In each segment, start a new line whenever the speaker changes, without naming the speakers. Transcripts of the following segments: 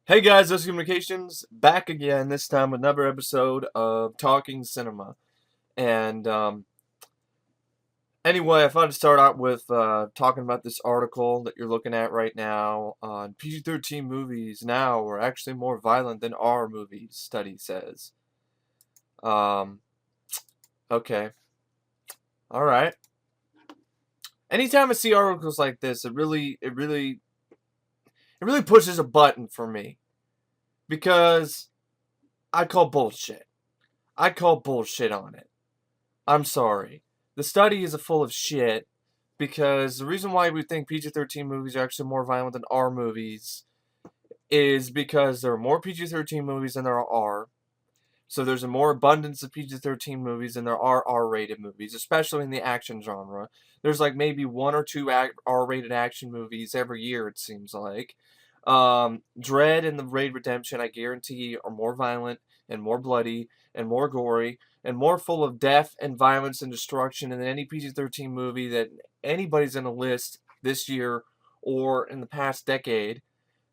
Hey guys, this is Communications back again, this time with another episode of Talking Cinema. And anyway, I thought I'd start out with talking about this article that you're looking at right now on PG-13 movies now are actually more violent than R movies, study says. Um, okay, alright. Anytime I see articles like this, it really pushes a button for me. Because I call bullshit. I call bullshit on it. I'm sorry. The study is full of shit because the reason why we think PG-13 movies are actually more violent than R movies is because there are more PG-13 movies than there are R. So there's a more abundance of PG-13 movies than there are R-rated movies, especially in the action genre. There's like maybe one or two R-rated action movies every year, it seems like. Dread and the Raid Redemption, I guarantee, are more violent and more bloody and more gory and more full of death and violence and destruction than any PG-13 movie that anybody's going to list this year or in the past decade.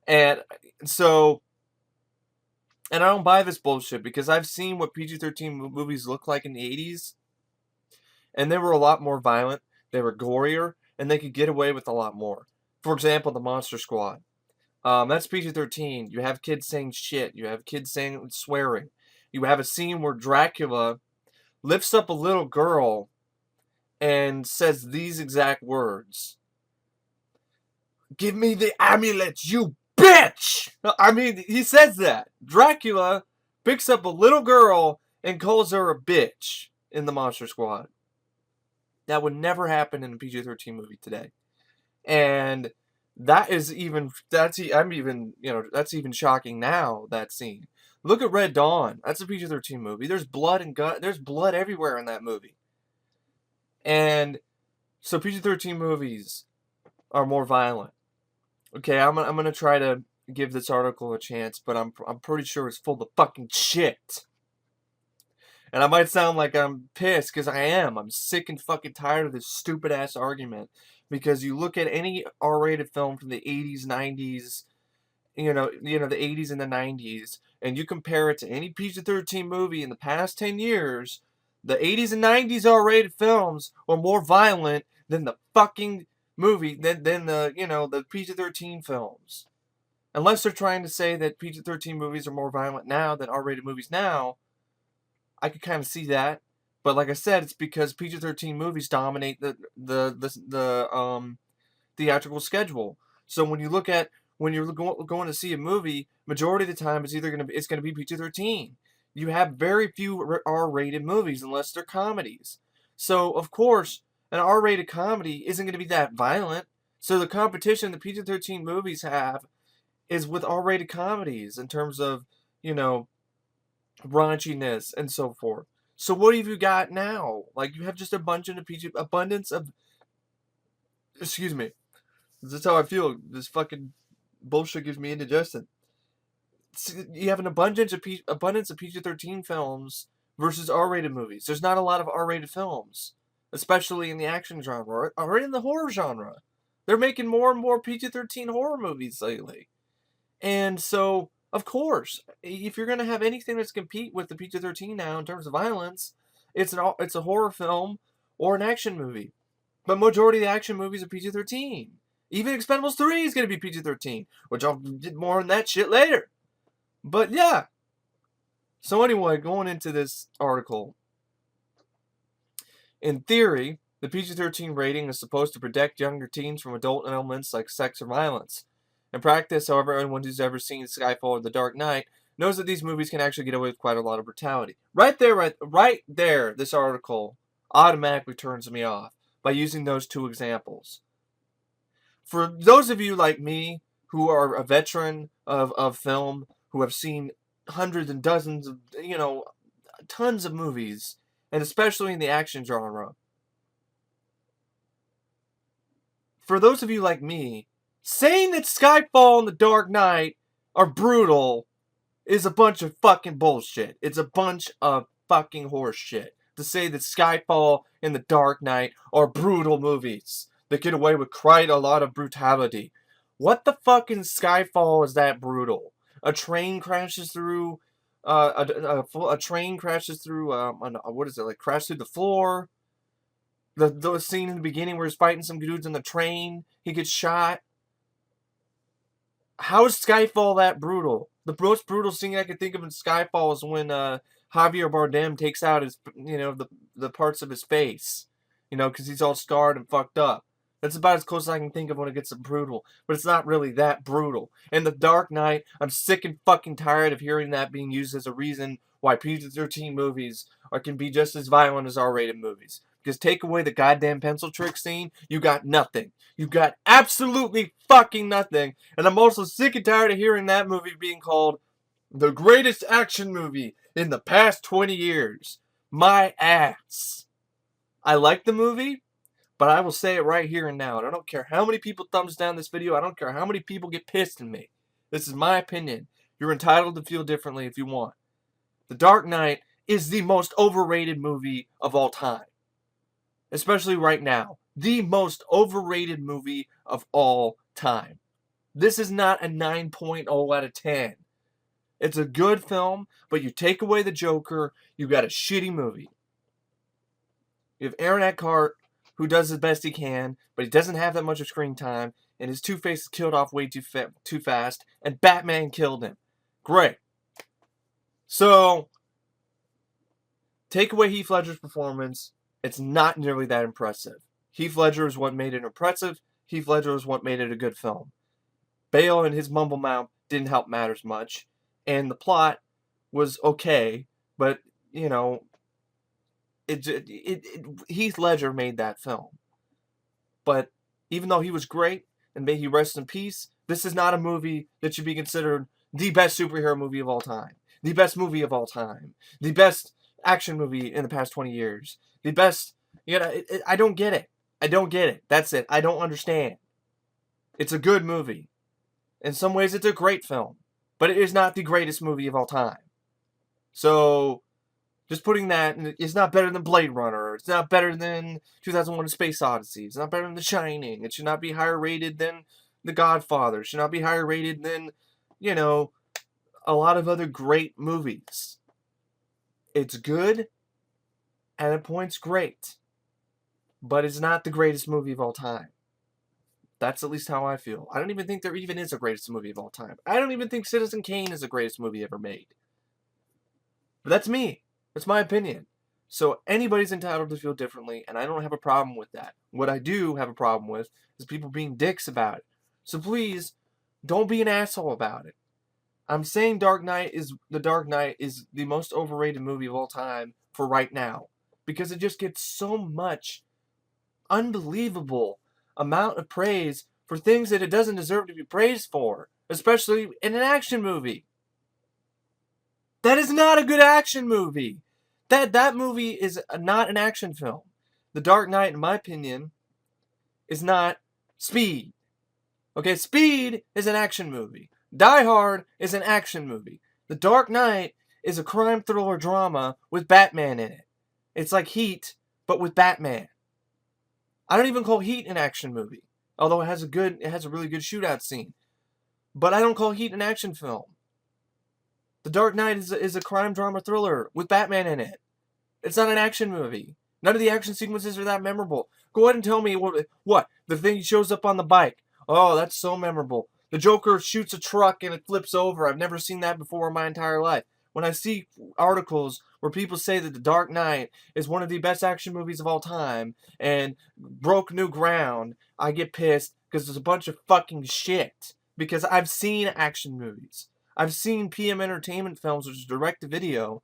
And so, and I don't buy this bullshit because I've seen what PG-13 movies look like in the 80s, and they were a lot more violent, they were gorier, and they could get away with a lot more. For example, the Monster Squad. That's PG-13. You have kids saying shit. You have kids saying swearing. You have a scene where Dracula lifts up a little girl and says these exact words. "Give me the amulet, you bitch!" I mean, he says that. Dracula picks up a little girl and calls her a bitch in the Monster Squad. That would never happen in a PG-13 movie today. And that's even shocking now, that scene. Look at Red Dawn. That's a PG-13 movie. There's blood and there's blood everywhere in that movie. And so PG-13 movies are more violent. Okay, I'm gonna try to give this article a chance, but I'm pretty sure it's full of fucking shit. And I might sound like I'm pissed, because I am. I'm sick and fucking tired of this stupid ass argument. Because you look at any R-rated film from the 80s, 90s, the 80s and the 90s, and you compare it to any PG-13 movie in the past 10 years, the 80s and 90s R-rated films are more violent than the fucking movie, than the PG-13 films. Unless they're trying to say that PG-13 movies are more violent now than R-rated movies now, I could kind of see that. But like I said, it's because PG-13 movies dominate the theatrical schedule. So when you're going to see a movie, majority of the time it's gonna be PG-13. You have very few R-rated movies unless they're comedies. So of course, an R-rated comedy isn't going to be that violent. So the competition the PG-13 movies have is with R-rated comedies in terms of raunchiness and so forth. So what have you got now? Like, you have just abundance of, excuse me, this is how I feel. This fucking bullshit gives me indigestion. You have an abundance of PG-13 films versus R-rated movies. There's not a lot of R-rated films, especially in the action genre or in the horror genre. They're making more and more PG-13 horror movies lately. And so, of course, if you're going to have anything that's compete with the PG-13 now in terms of violence, it's a horror film or an action movie. But majority of the action movies are PG-13. Even Expendables 3 is going to be PG-13, which I'll get more on that shit later. But yeah. So anyway, going into this article. In theory, the PG-13 rating is supposed to protect younger teens from adult elements like sex or violence. In practice, however, anyone who's ever seen Skyfall or The Dark Knight knows that these movies can actually get away with quite a lot of brutality. Right there, this article automatically turns me off by using those two examples. For those of you like me who are a veteran of film, who have seen hundreds and dozens of, tons of movies, and especially in the action genre, for those of you like me, saying that Skyfall and The Dark Knight are brutal is a bunch of fucking bullshit. It's a bunch of fucking horse shit to say that Skyfall and The Dark Knight are brutal movies that get away with quite a lot of brutality. What the fuck in Skyfall is that brutal? A train crashes through. A train crashes through. What is it like? Crash through the floor. The scene in the beginning where he's fighting some dudes on the train. He gets shot. How is Skyfall that brutal? The most brutal scene I can think of in Skyfall is when Javier Bardem takes out his, the parts of his face, because he's all scarred and fucked up. That's about as close as I can think of when it gets brutal, but it's not really that brutal. In The Dark Knight, I'm sick and fucking tired of hearing that being used as a reason why PG-13 movies can be just as violent as R-rated movies. Because take away the goddamn pencil trick scene, you got nothing. You got absolutely fucking nothing. And I'm also sick and tired of hearing that movie being called the greatest action movie in the past 20 years. My ass. I like the movie, but I will say it right here and now. And I don't care how many people thumbs down this video. I don't care how many people get pissed at me. This is my opinion. You're entitled to feel differently if you want. The Dark Knight is the most overrated movie of all time. Especially right now. The most overrated movie of all time. This is not a 9.0 out of 10. It's a good film, but you take away the Joker, you got a shitty movie. You have Aaron Eckhart, who does the best he can, but he doesn't have that much of screen time, and his Two-Face is killed off way too fast, and Batman killed him. Great. So, take away Heath Ledger's performance, it's not nearly that impressive. Heath Ledger is what made it impressive. Heath Ledger is what made it a good film. Bale and his mumble mouth didn't help matters much, and the plot was okay, but, Heath Ledger made that film. But even though he was great, and may he rest in peace, this is not a movie that should be considered the best superhero movie of all time. The best movie of all time. The best action movie in the past 20 years. The best, I don't get it. I don't get it. That's it. I don't understand. It's a good movie. In some ways, it's a great film. But it is not the greatest movie of all time. So, just putting that, it's not better than Blade Runner. It's not better than 2001: A Space Odyssey. It's not better than The Shining. It should not be higher rated than The Godfather. It should not be higher rated than, a lot of other great movies. It's good, and at points great. But it's not the greatest movie of all time. That's at least how I feel. I don't even think there even is a greatest movie of all time. I don't even think Citizen Kane is the greatest movie ever made. But that's me. That's my opinion. So anybody's entitled to feel differently, and I don't have a problem with that. What I do have a problem with is people being dicks about it. So please, don't be an asshole about it. I'm saying The Dark Knight is the most overrated movie of all time for right now. Because it just gets so much unbelievable amount of praise for things that it doesn't deserve to be praised for. Especially in an action movie. That is not a good action movie. That movie is not an action film. The Dark Knight, in my opinion, is not Speed. Okay, Speed is an action movie. Die Hard is an action movie. The Dark Knight is a crime thriller drama with Batman in it. It's like Heat, but with Batman. I don't even call Heat an action movie, although it has a really good shootout scene. But I don't call Heat an action film. The Dark Knight is a crime drama thriller with Batman in it. It's not an action movie. None of the action sequences are that memorable. Go ahead and tell me what? The thing shows up on the bike. Oh, that's so memorable. The Joker shoots a truck and it flips over. I've never seen that before in my entire life. When I see articles where people say that The Dark Knight is one of the best action movies of all time and broke new ground, I get pissed because there's a bunch of fucking shit. Because I've seen action movies. I've seen PM Entertainment films, which is direct-to-video,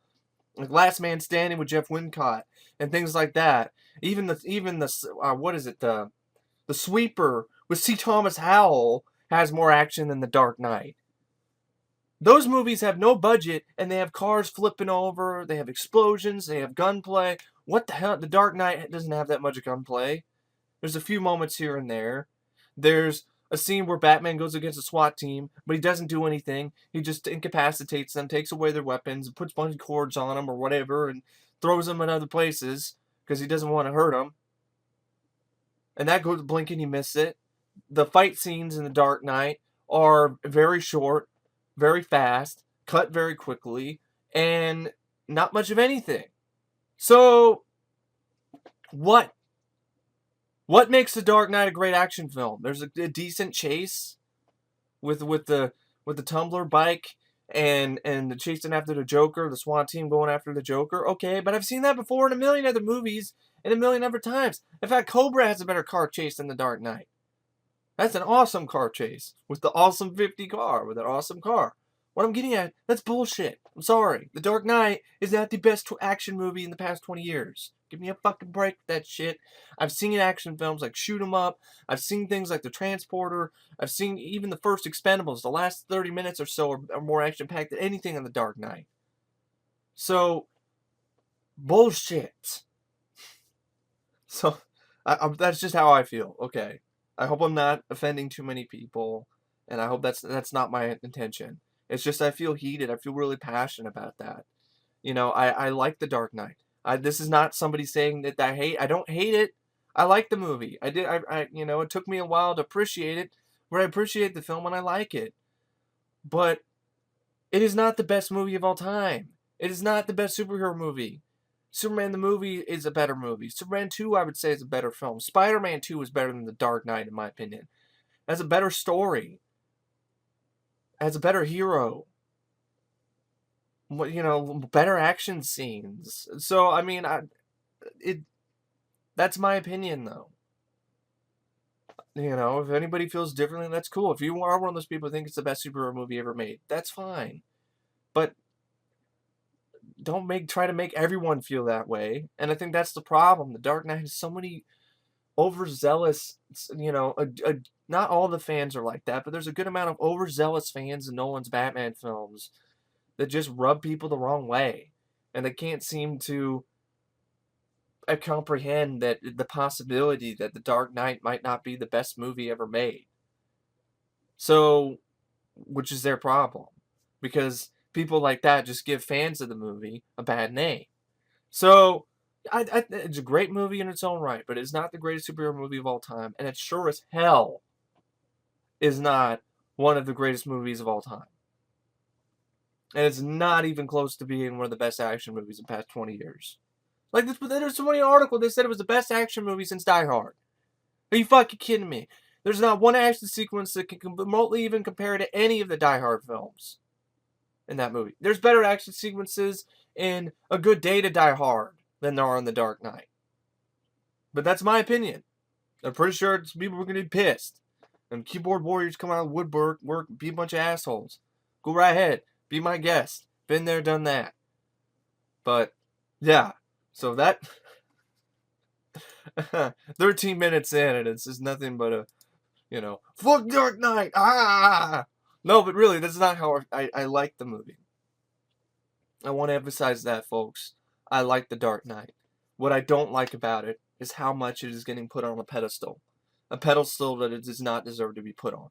like Last Man Standing with Jeff Wincott and things like that. Even the Sweeper with C. Thomas Howell has more action than The Dark Knight. Those movies have no budget, and they have cars flipping over, they have explosions, they have gunplay. What the hell? The Dark Knight doesn't have that much gunplay. There's a few moments here and there. There's a scene where Batman goes against a SWAT team, but he doesn't do anything. He just incapacitates them, takes away their weapons, puts a bunch of cords on them or whatever, and throws them in other places because he doesn't want to hurt them. And that goes blink and you miss it. The fight scenes in The Dark Knight are very short. very fast, cut very quickly, and not much of anything. So, what? What makes The Dark Knight a great action film? There's a decent chase with the tumbler bike and the chasing after the Joker, the SWAT team going after the Joker. Okay, but I've seen that before in a million other movies and a million other times. In fact, Cobra has a better car chase than The Dark Knight. That's an awesome car chase with the awesome 50 car, with an awesome car. What I'm getting at, that's bullshit. I'm sorry. The Dark Knight is not the best action movie in the past 20 years. Give me a fucking break with that shit. I've seen action films like Shoot 'em Up. I've seen things like The Transporter. I've seen even the first Expendables. The last 30 minutes or so are more action-packed than anything in The Dark Knight. So, bullshit. So, that's just how I feel. Okay. I hope I'm not offending too many people, and I hope that's not my intention. It's just I feel heated. I feel really passionate about that. You know, I like The Dark Knight. This is not somebody saying that I hate. I don't hate it. I like the movie. I did. You know, it took me a while to appreciate it, but I appreciate the film and I like it. But it is not the best movie of all time. It is not the best superhero movie. Superman the movie is a better movie. Superman 2, I would say, is a better film. Spider-Man 2 is better than The Dark Knight, in my opinion. It has a better story. It has a better hero. You know, better action scenes. So, I mean, that's my opinion, though. You know, if anybody feels differently, that's cool. If you are one of those people who think it's the best superhero movie ever made, that's fine. But don't try to make everyone feel that way. And I think that's the problem. The Dark Knight has so many overzealous, you know, not all the fans are like that, but there's a good amount of overzealous fans in Nolan's Batman films that just rub people the wrong way. And they can't seem to comprehend that the possibility that The Dark Knight might not be the best movie ever made. So, which is their problem. Because people like that just give fans of the movie a bad name. So, it's a great movie in its own right, but it's not the greatest superhero movie of all time, and it sure as hell is not one of the greatest movies of all time. And it's not even close to being one of the best action movies in the past 20 years. Like, there's so many articles that said it was the best action movie since Die Hard. Are you fucking kidding me? There's not one action sequence that can remotely even compare to any of the Die Hard films in that movie. There's better action sequences in A Good Day to Die Hard than there are in The Dark Knight. But that's my opinion. I'm pretty sure people are going to be pissed. And keyboard warriors come out of woodwork, be a bunch of assholes. Go right ahead. Be my guest. Been there, done that. But, yeah. So that... 13 minutes in, and it's just nothing but a, you know, fuck Dark Knight! Ah! No, but really, that's not how I like the movie. I want to emphasize that, folks. I like The Dark Knight. What I don't like about it is how much it is getting put on a pedestal. A pedestal that it does not deserve to be put on.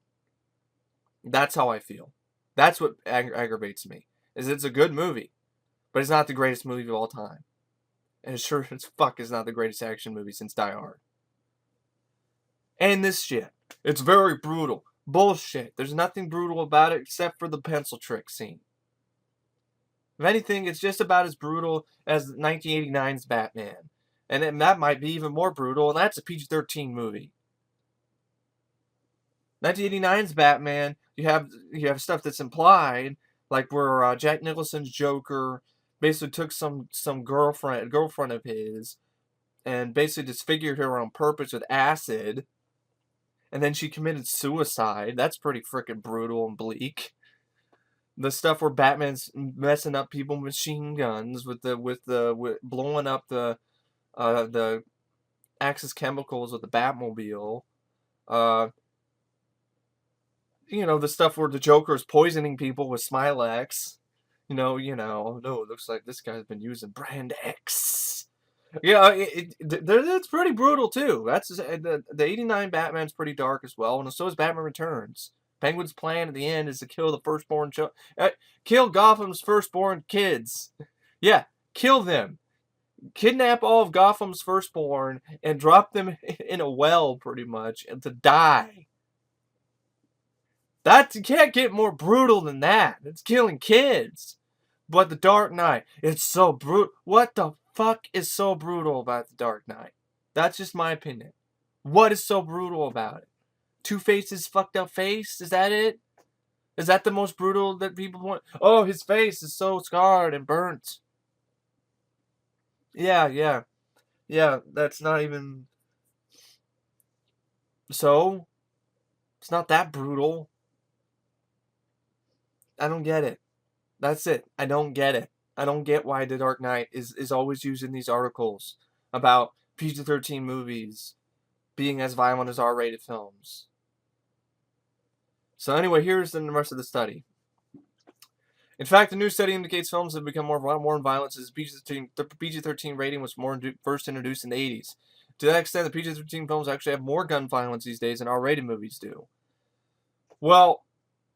That's how I feel. That's what aggravates me. Is it's a good movie, but it's not the greatest movie of all time. And sure as fuck is not the greatest action movie since Die Hard. And this shit. It's very brutal. Bullshit. There's nothing brutal about it except for the pencil trick scene. If anything, it's just about as brutal as 1989's Batman. And that might be even more brutal, and that's a PG-13 movie. 1989's Batman, you have stuff that's implied, like where Jack Nicholson's Joker basically took some girlfriend of his and basically disfigured her on purpose with acid, and then she committed suicide. That's pretty freaking brutal and bleak. The stuff where Batman's messing up people with machine guns with blowing up the Axis chemicals with the Batmobile. You know, the stuff where the Joker is poisoning people with Smilex. No, it looks like this guy's been using Brand X. Yeah, it's pretty brutal too. That's the '89 Batman's pretty dark as well, and so is Batman Returns. Penguin's plan at the end is to kill the firstborn kill Gotham's firstborn kids. Yeah, kill them. Kidnap all of Gotham's firstborn and drop them in a well, pretty much, and to die. You can't get more brutal than that. It's killing kids. But The Dark Knight, it's so brutal. What the fuck is so brutal about The Dark Knight? That's just my opinion. What is so brutal about it? Two-Face's fucked up face? Is that it? Is that the most brutal that people want? Oh, his face is so scarred and burnt. Yeah. That's not even... So? It's not that brutal. I don't get it. That's it. I don't get it. I don't get why The Dark Knight is always used in these articles about PG-13 movies being as violent as R-rated films. So anyway, here's the rest of the study. In fact, the new study indicates films have become more violent since the PG-13 rating was first introduced in the 80s. To that extent, the PG-13 films actually have more gun violence these days than R-rated movies do. Well,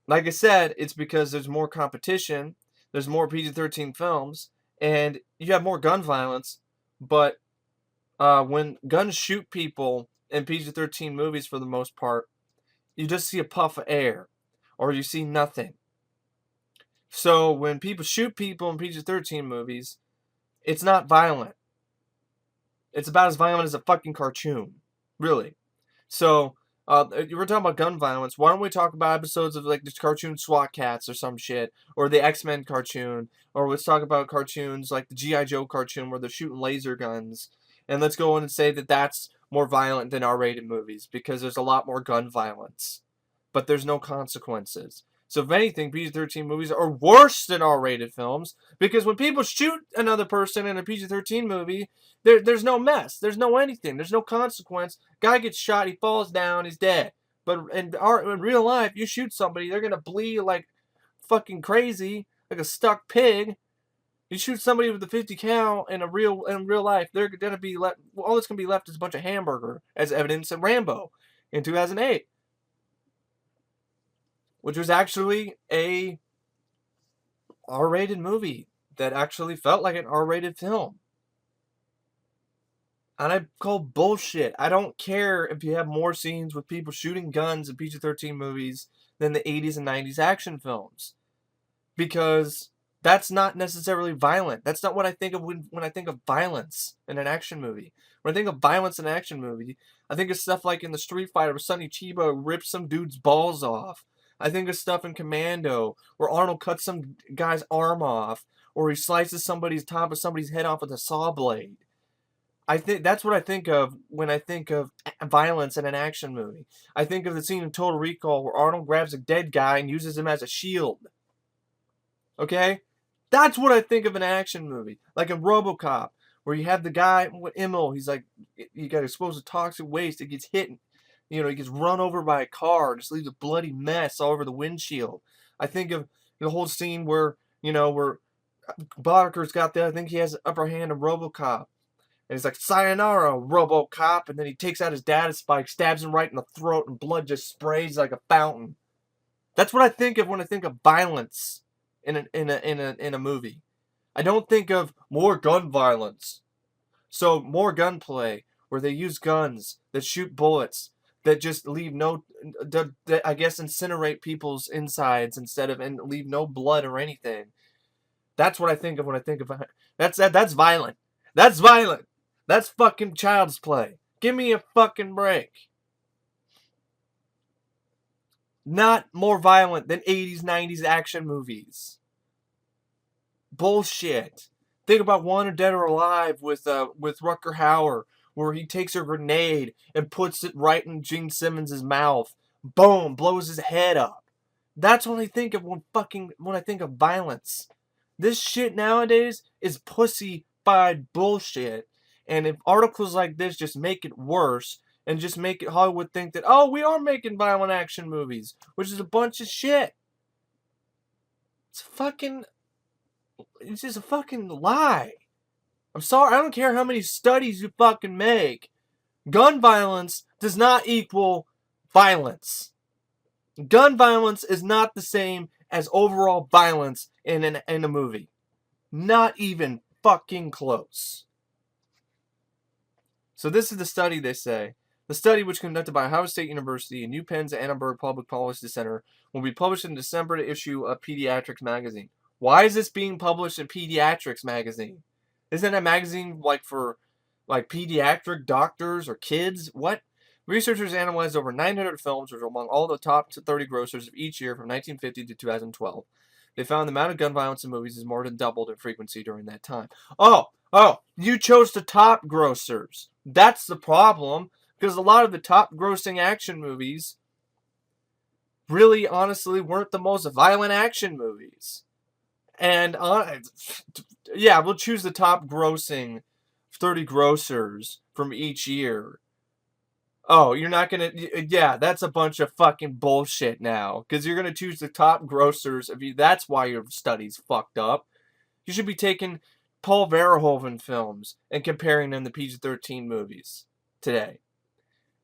like I said, it's because there's more competition, there's more PG-13 films, and you have more gun violence, but when guns shoot people in PG-13 movies for the most part, you just see a puff of air, or you see nothing. So when people shoot people in PG-13 movies, it's not violent. It's about as violent as a fucking cartoon. Really. So, we're talking about gun violence. Why don't we talk about episodes of like this cartoon SWAT Cats or some shit, or the X-Men cartoon, or let's talk about cartoons like the G.I. Joe cartoon where they're shooting laser guns, and let's go in and say that that's more violent than R-rated movies because there's a lot more gun violence, but there's no consequences. So if anything, PG-13 movies are worse than R-rated films because when people shoot another person in a PG-13 movie, there's no mess, there's no anything, there's no consequence. Guy gets shot, he falls down, he's dead. But in real life, you shoot somebody, they're gonna bleed like fucking crazy, like a stuck pig. You shoot somebody with a 50 cal in real life, they're gonna be left. All that's gonna be left is a bunch of hamburger, as evidence in Rambo in 2008. Which was actually a R-rated movie that actually felt like an R-rated film. And I call bullshit. I don't care if you have more scenes with people shooting guns in PG-13 movies than the 80s and 90s action films. Because that's not necessarily violent. That's not what I think of when I think of violence in an action movie. When I think of violence in an action movie, I think of stuff like in the Street Fighter where Sonny Chiba rips some dude's balls off. I think of stuff in Commando where Arnold cuts some guy's arm off, or he slices top of somebody's head off with a saw blade. I think that's what I think of when I think of violence in an action movie. I think of the scene in Total Recall where Arnold grabs a dead guy and uses him as a shield. Okay? That's what I think of an action movie. Like in RoboCop, where you have the guy with Emil, he's like, he got exposed to toxic waste, it gets hit, he gets run over by a car, just leaves a bloody mess all over the windshield. I think of the whole scene where Boddicker got there, I think he has the upper hand of RoboCop. And he's like, "Sayonara, RoboCop," and then he takes out his data spike, stabs him right in the throat, and blood just sprays like a fountain. That's what I think of when I think of violence in a movie. I don't think of more gun violence. So more gunplay, where they use guns that shoot bullets that just leave that I guess incinerate people's insides and leave no blood or anything. That's what I think of when I think of that's violent. That's violent. That's fucking child's play. Give me a fucking break. Not more violent than 80s, 90s action movies. Bullshit. Think about Wanted Dead or Alive with Rutger Hauer, where he takes a grenade and puts it right in Gene Simmons' mouth. Boom, blows his head up. That's what I think of when I think of violence. This shit nowadays is pussy-fied bullshit. And if articles like this just make it worse and just make it Hollywood think that, oh, we are making violent action movies, which is a bunch of shit. It's just a fucking lie. I'm sorry, I don't care how many studies you fucking make. Gun violence does not equal violence. Gun violence is not the same as overall violence in a movie. Not even fucking close. So this is the study, they say. The study, which conducted by Ohio State University and UPenn's Annenberg Public Policy Center, will be published in December to issue a Pediatrics magazine. Why is this being published in Pediatrics magazine? Isn't that a magazine for pediatric doctors or kids? What? Researchers analyzed over 900 films, which were among all the top 30 grossers of each year from 1950 to 2012. They found the amount of gun violence in movies is more than doubled in frequency during that time. Oh, you chose the top grossers. That's the problem. Because a lot of the top grossing action movies really, honestly, weren't the most violent action movies. And, yeah, we'll choose the top grossing 30 grossers from each year. Oh, you're not going to... Yeah, that's a bunch of fucking bullshit now. Because you're going to choose the top grossers. That's why your study's fucked up. You should be taking Paul Verhoeven films and comparing them to PG-13 movies today.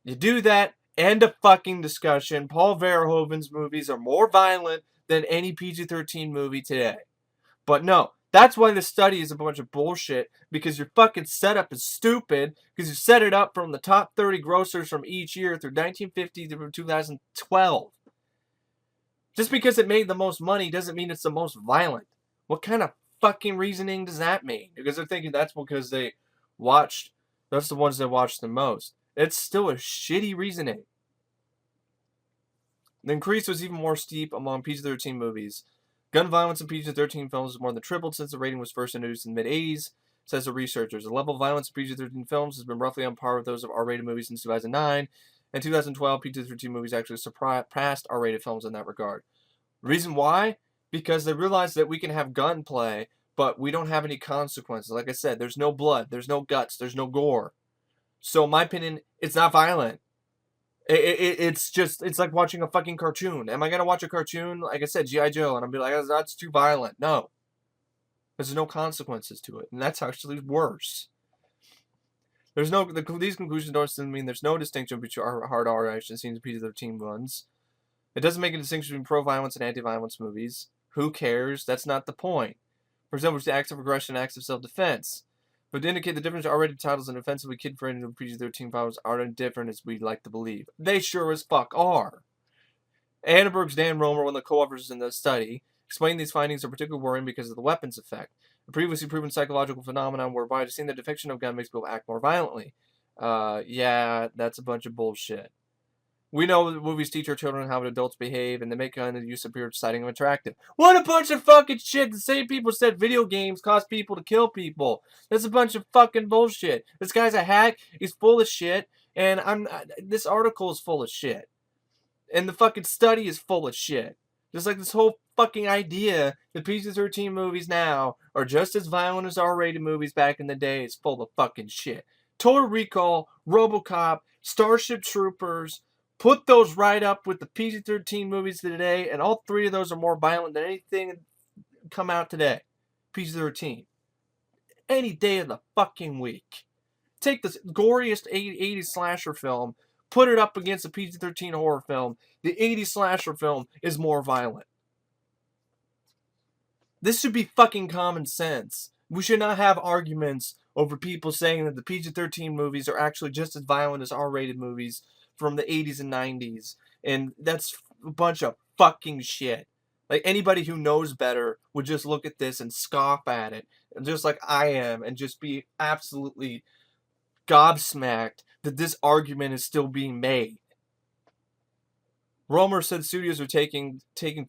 You do that, end of fucking discussion. Paul Verhoeven's movies are more violent than any PG-13 movie today. But no, that's why the study is a bunch of bullshit, because your fucking setup is stupid, because you set it up from the top 30 grossers from each year through 1950 through 2012. Just because it made the most money doesn't mean it's the most violent. What kind of fucking reasoning does that mean? Because they're thinking that's because that's the ones that watched the most. It's still a shitty reasoning. The increase was even more steep among PG-13 movies. Gun violence in PG-13 films has more than tripled since the rating was first introduced in the mid-80s, says the researchers. The level of violence in PG-13 films has been roughly on par with those of R-rated movies since 2009. In 2012, PG-13 movies actually surpassed R-rated films in that regard. Reason why? Because they realized that we can have gunplay, but we don't have any consequences. Like I said, there's no blood, there's no guts, there's no gore. So, in my opinion, it's not violent. It's like watching a fucking cartoon. Am I going to watch a cartoon, like I said, G.I. Joe, and I'll be like, that's too violent? No. There's no consequences to it, and that's actually worse. These conclusions don't mean there's no distinction between hard R action scenes and PG-13 ones. It doesn't make a distinction between pro-violence and anti-violence movies. Who cares? That's not the point. For example, it's the acts of aggression and acts of self-defense. But to indicate the difference, R-rated titles and offensively kid-friendly PG-13 titles aren't different as we'd like to believe. They sure as fuck are. Annenberg's Dan Romer, one of the co-authors in the study, explained these findings are particularly worrying because of the weapons effect, a previously proven psychological phenomenon whereby seeing the depiction of gun makes people act more violently. Yeah, that's a bunch of bullshit. We know that movies teach our children how adults behave, and they make gun use appear exciting and attractive. What a bunch of fucking shit! The same people said video games cause people to kill people. That's a bunch of fucking bullshit. This guy's a hack. He's full of shit, and this article is full of shit, and the fucking study is full of shit. Just like this whole fucking idea that PG-13 movies now are just as violent as R-rated movies back in the day is full of fucking shit. Total Recall, RoboCop, Starship Troopers. Put those right up with the PG-13 movies today, and all three of those are more violent than anything come out today. PG-13. Any day of the fucking week. Take the goriest 80s slasher film, put it up against a PG-13 horror film. The 80s slasher film is more violent. This should be fucking common sense. We should not have arguments over people saying that the PG-13 movies are actually just as violent as R-rated movies from the 80s and 90s. And that's a bunch of fucking shit. Like, anybody who knows better would just look at this and scoff at it, just like I am, and just be absolutely gobsmacked that this argument is still being made. Romer said studios are taking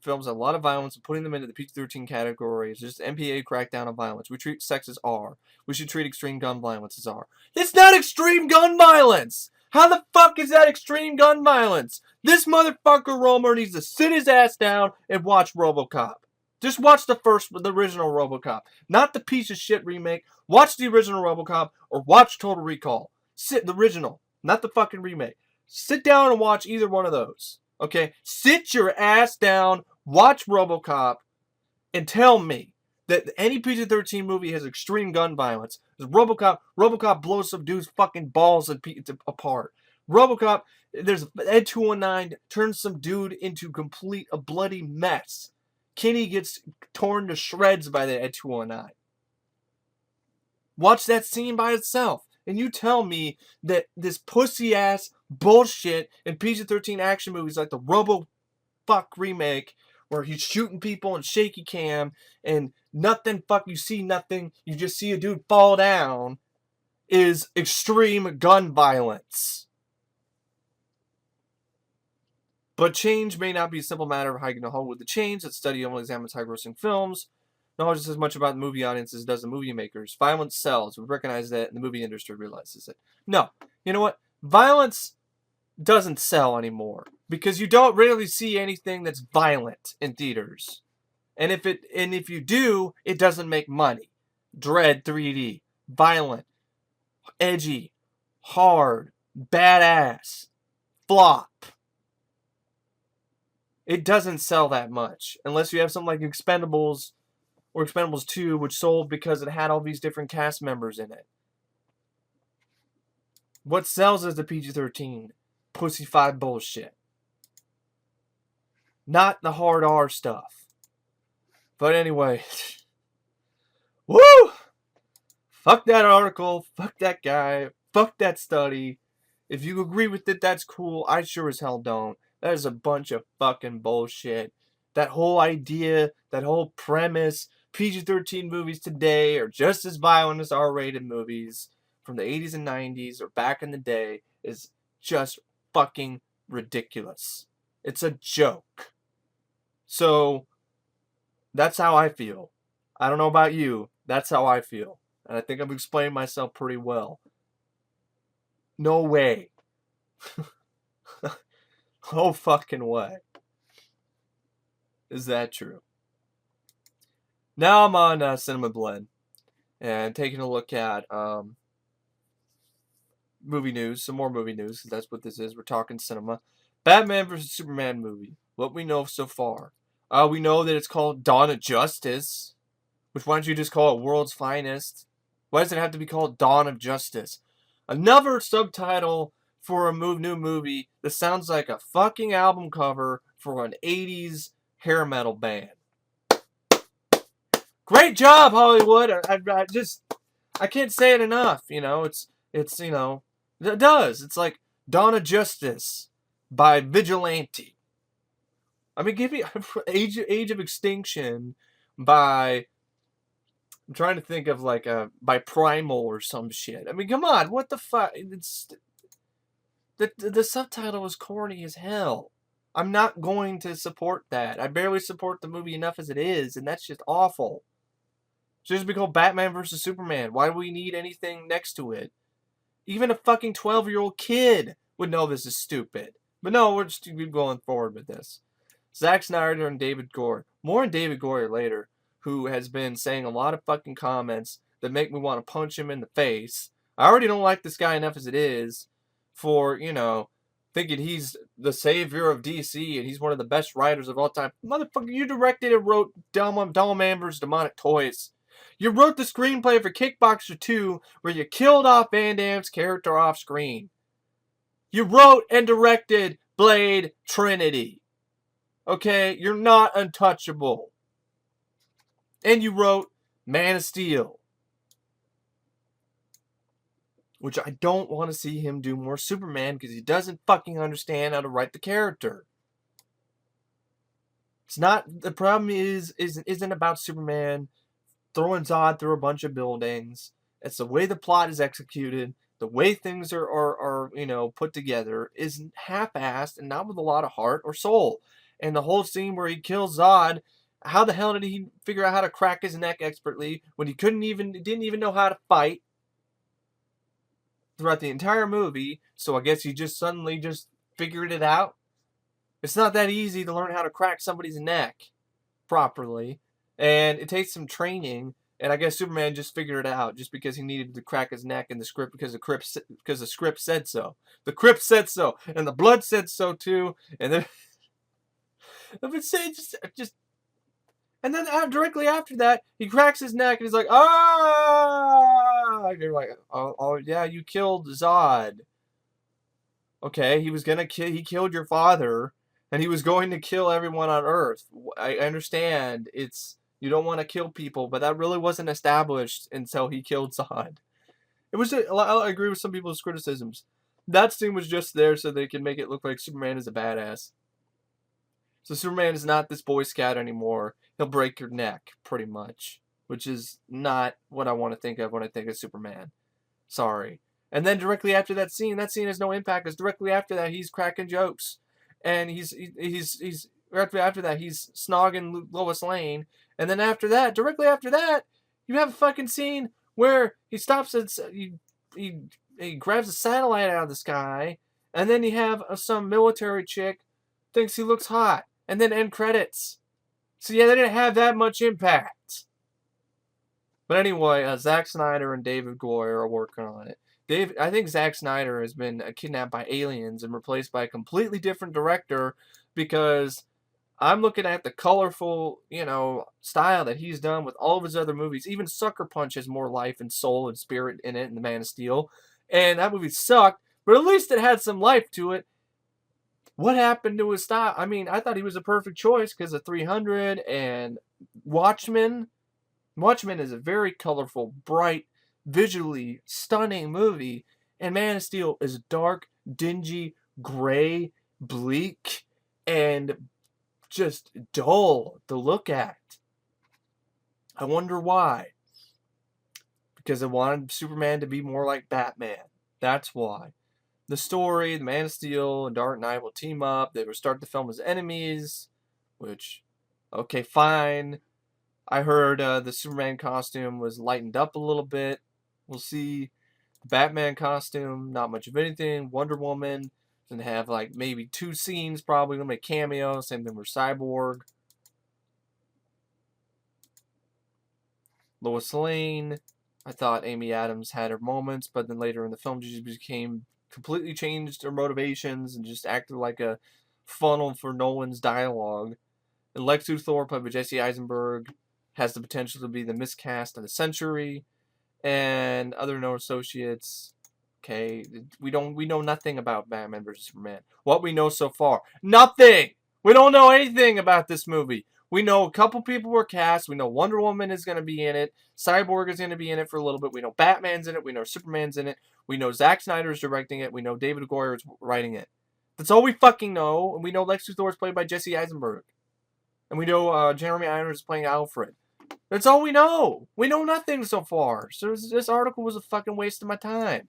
films with a lot of violence and putting them into the PG-13 category. It's just MPA crackdown on violence. We treat sex as R. We should treat extreme gun violence as R. It's not extreme gun violence! How the fuck is that extreme gun violence? This motherfucker Romer needs to sit his ass down and watch RoboCop. Just watch the original RoboCop. Not the piece of shit remake. Watch the original RoboCop or watch Total Recall. The original, not the fucking remake. Sit down and watch either one of those. Okay? Sit your ass down, watch RoboCop, and tell me that any PG-13 movie has extreme gun violence. RoboCop blows some dude's fucking balls apart. RoboCop, there's Ed 219 turns some dude into a bloody mess. Kenny gets torn to shreds by the Ed 219. Watch that scene by itself, and you tell me that this pussy-ass bullshit in PG-13 action movies like the RoboFuck remake, where he's shooting people in shaky cam and nothing, you see nothing, you just see a dude fall down, is extreme gun violence. But change may not be a simple matter of how you can hold with the change. That study only examines high-grossing films. Knowledge is as much about the movie audience as it does the movie makers. Violence sells. We recognize that, and the movie industry realizes it. No. You know what? Violence doesn't sell anymore because you don't really see anything that's violent in theaters. And if you do, it doesn't make money. Dread 3D, violent, edgy, hard, badass, flop. It doesn't sell that much unless you have something like Expendables or Expendables 2, which sold because it had all these different cast members in it. What sells is the PG-13 pussy-fied bullshit. Not the hard R stuff. But anyway. Woo! Fuck that article. Fuck that guy. Fuck that study. If you agree with it, that's cool. I sure as hell don't. That is a bunch of fucking bullshit. That whole idea, that whole premise, PG-13 movies today are just as violent as R-rated movies from the 80s and 90s or back in the day, is just fucking ridiculous. It's a joke. So, that's how I feel. I don't know about you. That's how I feel. And I think I've explained myself pretty well. No way. No fucking way. Is that true? Now I'm on Cinema Blend and taking a look at movie news, some more movie news, because that's what this is. We're talking cinema. Batman vs. Superman movie. What we know so far. We know that it's called Dawn of Justice, which why don't you just call it World's Finest? Why does it have to be called Dawn of Justice? Another subtitle for a new movie that sounds like a fucking album cover for an 80s hair metal band. Great job, Hollywood. I can't say it enough. It's it does. It's like Dawn of Justice by Vigilante. I mean, give me Age of Extinction by, I'm trying to think of by Primal or some shit. I mean, come on, what the fuck? The subtitle is corny as hell. I'm not going to support that. I barely support the movie enough as it is, and that's just awful. It should just be called Batman vs. Superman. Why do we need anything next to it? Even a fucking 12-year-old kid would know this is stupid. But no, we're just going forward with this. Zack Snyder and David Goyer. More on David Goyer later, who has been saying a lot of fucking comments that make me want to punch him in the face. I already don't like this guy enough as it is for, thinking he's the savior of DC and he's one of the best writers of all time. Motherfucker, you directed and wrote Doll Man vs. Demonic Toys. You wrote the screenplay for Kickboxer 2 where you killed off Van Damme's character off screen. You wrote and directed Blade Trinity. Okay, you're not untouchable. And you wrote Man of Steel. Which I don't want to see him do more Superman because he doesn't fucking understand how to write the character. It's not, the problem isn't about Superman throwing Zod through a bunch of buildings. It's the way the plot is executed, the way things are put together is half-assed and not with a lot of heart or soul. And the whole scene where he kills Zod, how the hell did he figure out how to crack his neck expertly when he didn't even know how to fight throughout the entire movie? So I guess he just suddenly just figured it out. It's not that easy to learn how to crack somebody's neck properly, and it takes some training. And I guess Superman just figured it out just because he needed to crack his neck in the script because the script said so. The script said so, and the blood said so too. And then, and then directly after that, he cracks his neck and he's like, ah! And you're like, oh yeah, you killed Zod. Okay, he killed your father, and he was going to kill everyone on Earth. I understand you don't want to kill people, but that really wasn't established until he killed Zod. I agree with some people's criticisms. That scene was just there so they can make it look like Superman is a badass. So Superman is not this Boy Scout anymore. He'll break your neck, pretty much. Which is not what I want to think of when I think of Superman. Sorry. And then directly after that scene has no impact, because directly after that he's cracking jokes. And he's directly after that he's snogging Lois Lane. And then after that, directly after that, you have a fucking scene where he stops at he grabs a satellite out of the sky, and then you have some military chick thinks he looks hot, and then end credits. So yeah, they didn't have that much impact. But anyway, Zack Snyder and David Goyer are working on it. I think Zack Snyder has been kidnapped by aliens and replaced by a completely different director, because I'm looking at the colorful, style that he's done with all of his other movies. Even Sucker Punch has more life and soul and spirit in it, and The Man of Steel. And that movie sucked, but at least it had some life to it. What happened to his style? I mean, I thought he was a perfect choice because of 300 and Watchmen. Watchmen is a very colorful, bright, visually stunning movie. And Man of Steel is dark, dingy, gray, bleak, and just dull to look at. I wonder why. Because I wanted Superman to be more like Batman. That's why. The story, the Man of Steel and Dark Knight will team up. They will start to film as enemies, which, okay, fine. I heard the Superman costume was lightened up a little bit. We'll see. The Batman costume, not much of anything. Wonder Woman, gonna have like maybe 2 scenes, probably gonna make cameo. Same thing with Cyborg. Lois Lane. I thought Amy Adams had her moments, but then later in the film, she became completely changed her motivations and just acted like a funnel for Nolan's dialogue. And Lex Luthor, played by Jesse Eisenberg, has the potential to be the miscast of the century. And other known associates. Okay, we know nothing about Batman vs Superman. What we know so far, nothing. We don't know anything about this movie. We know a couple people were cast. We know Wonder Woman is going to be in it. Cyborg is going to be in it for a little bit. We know Batman's in it. We know Superman's in it. We know Zack Snyder's directing it. We know David Goyer is writing it. That's all we fucking know. And we know Lex Luthor is played by Jesse Eisenberg. And we know Jeremy Irons is playing Alfred. That's all we know. We know nothing so far. So this article was a fucking waste of my time.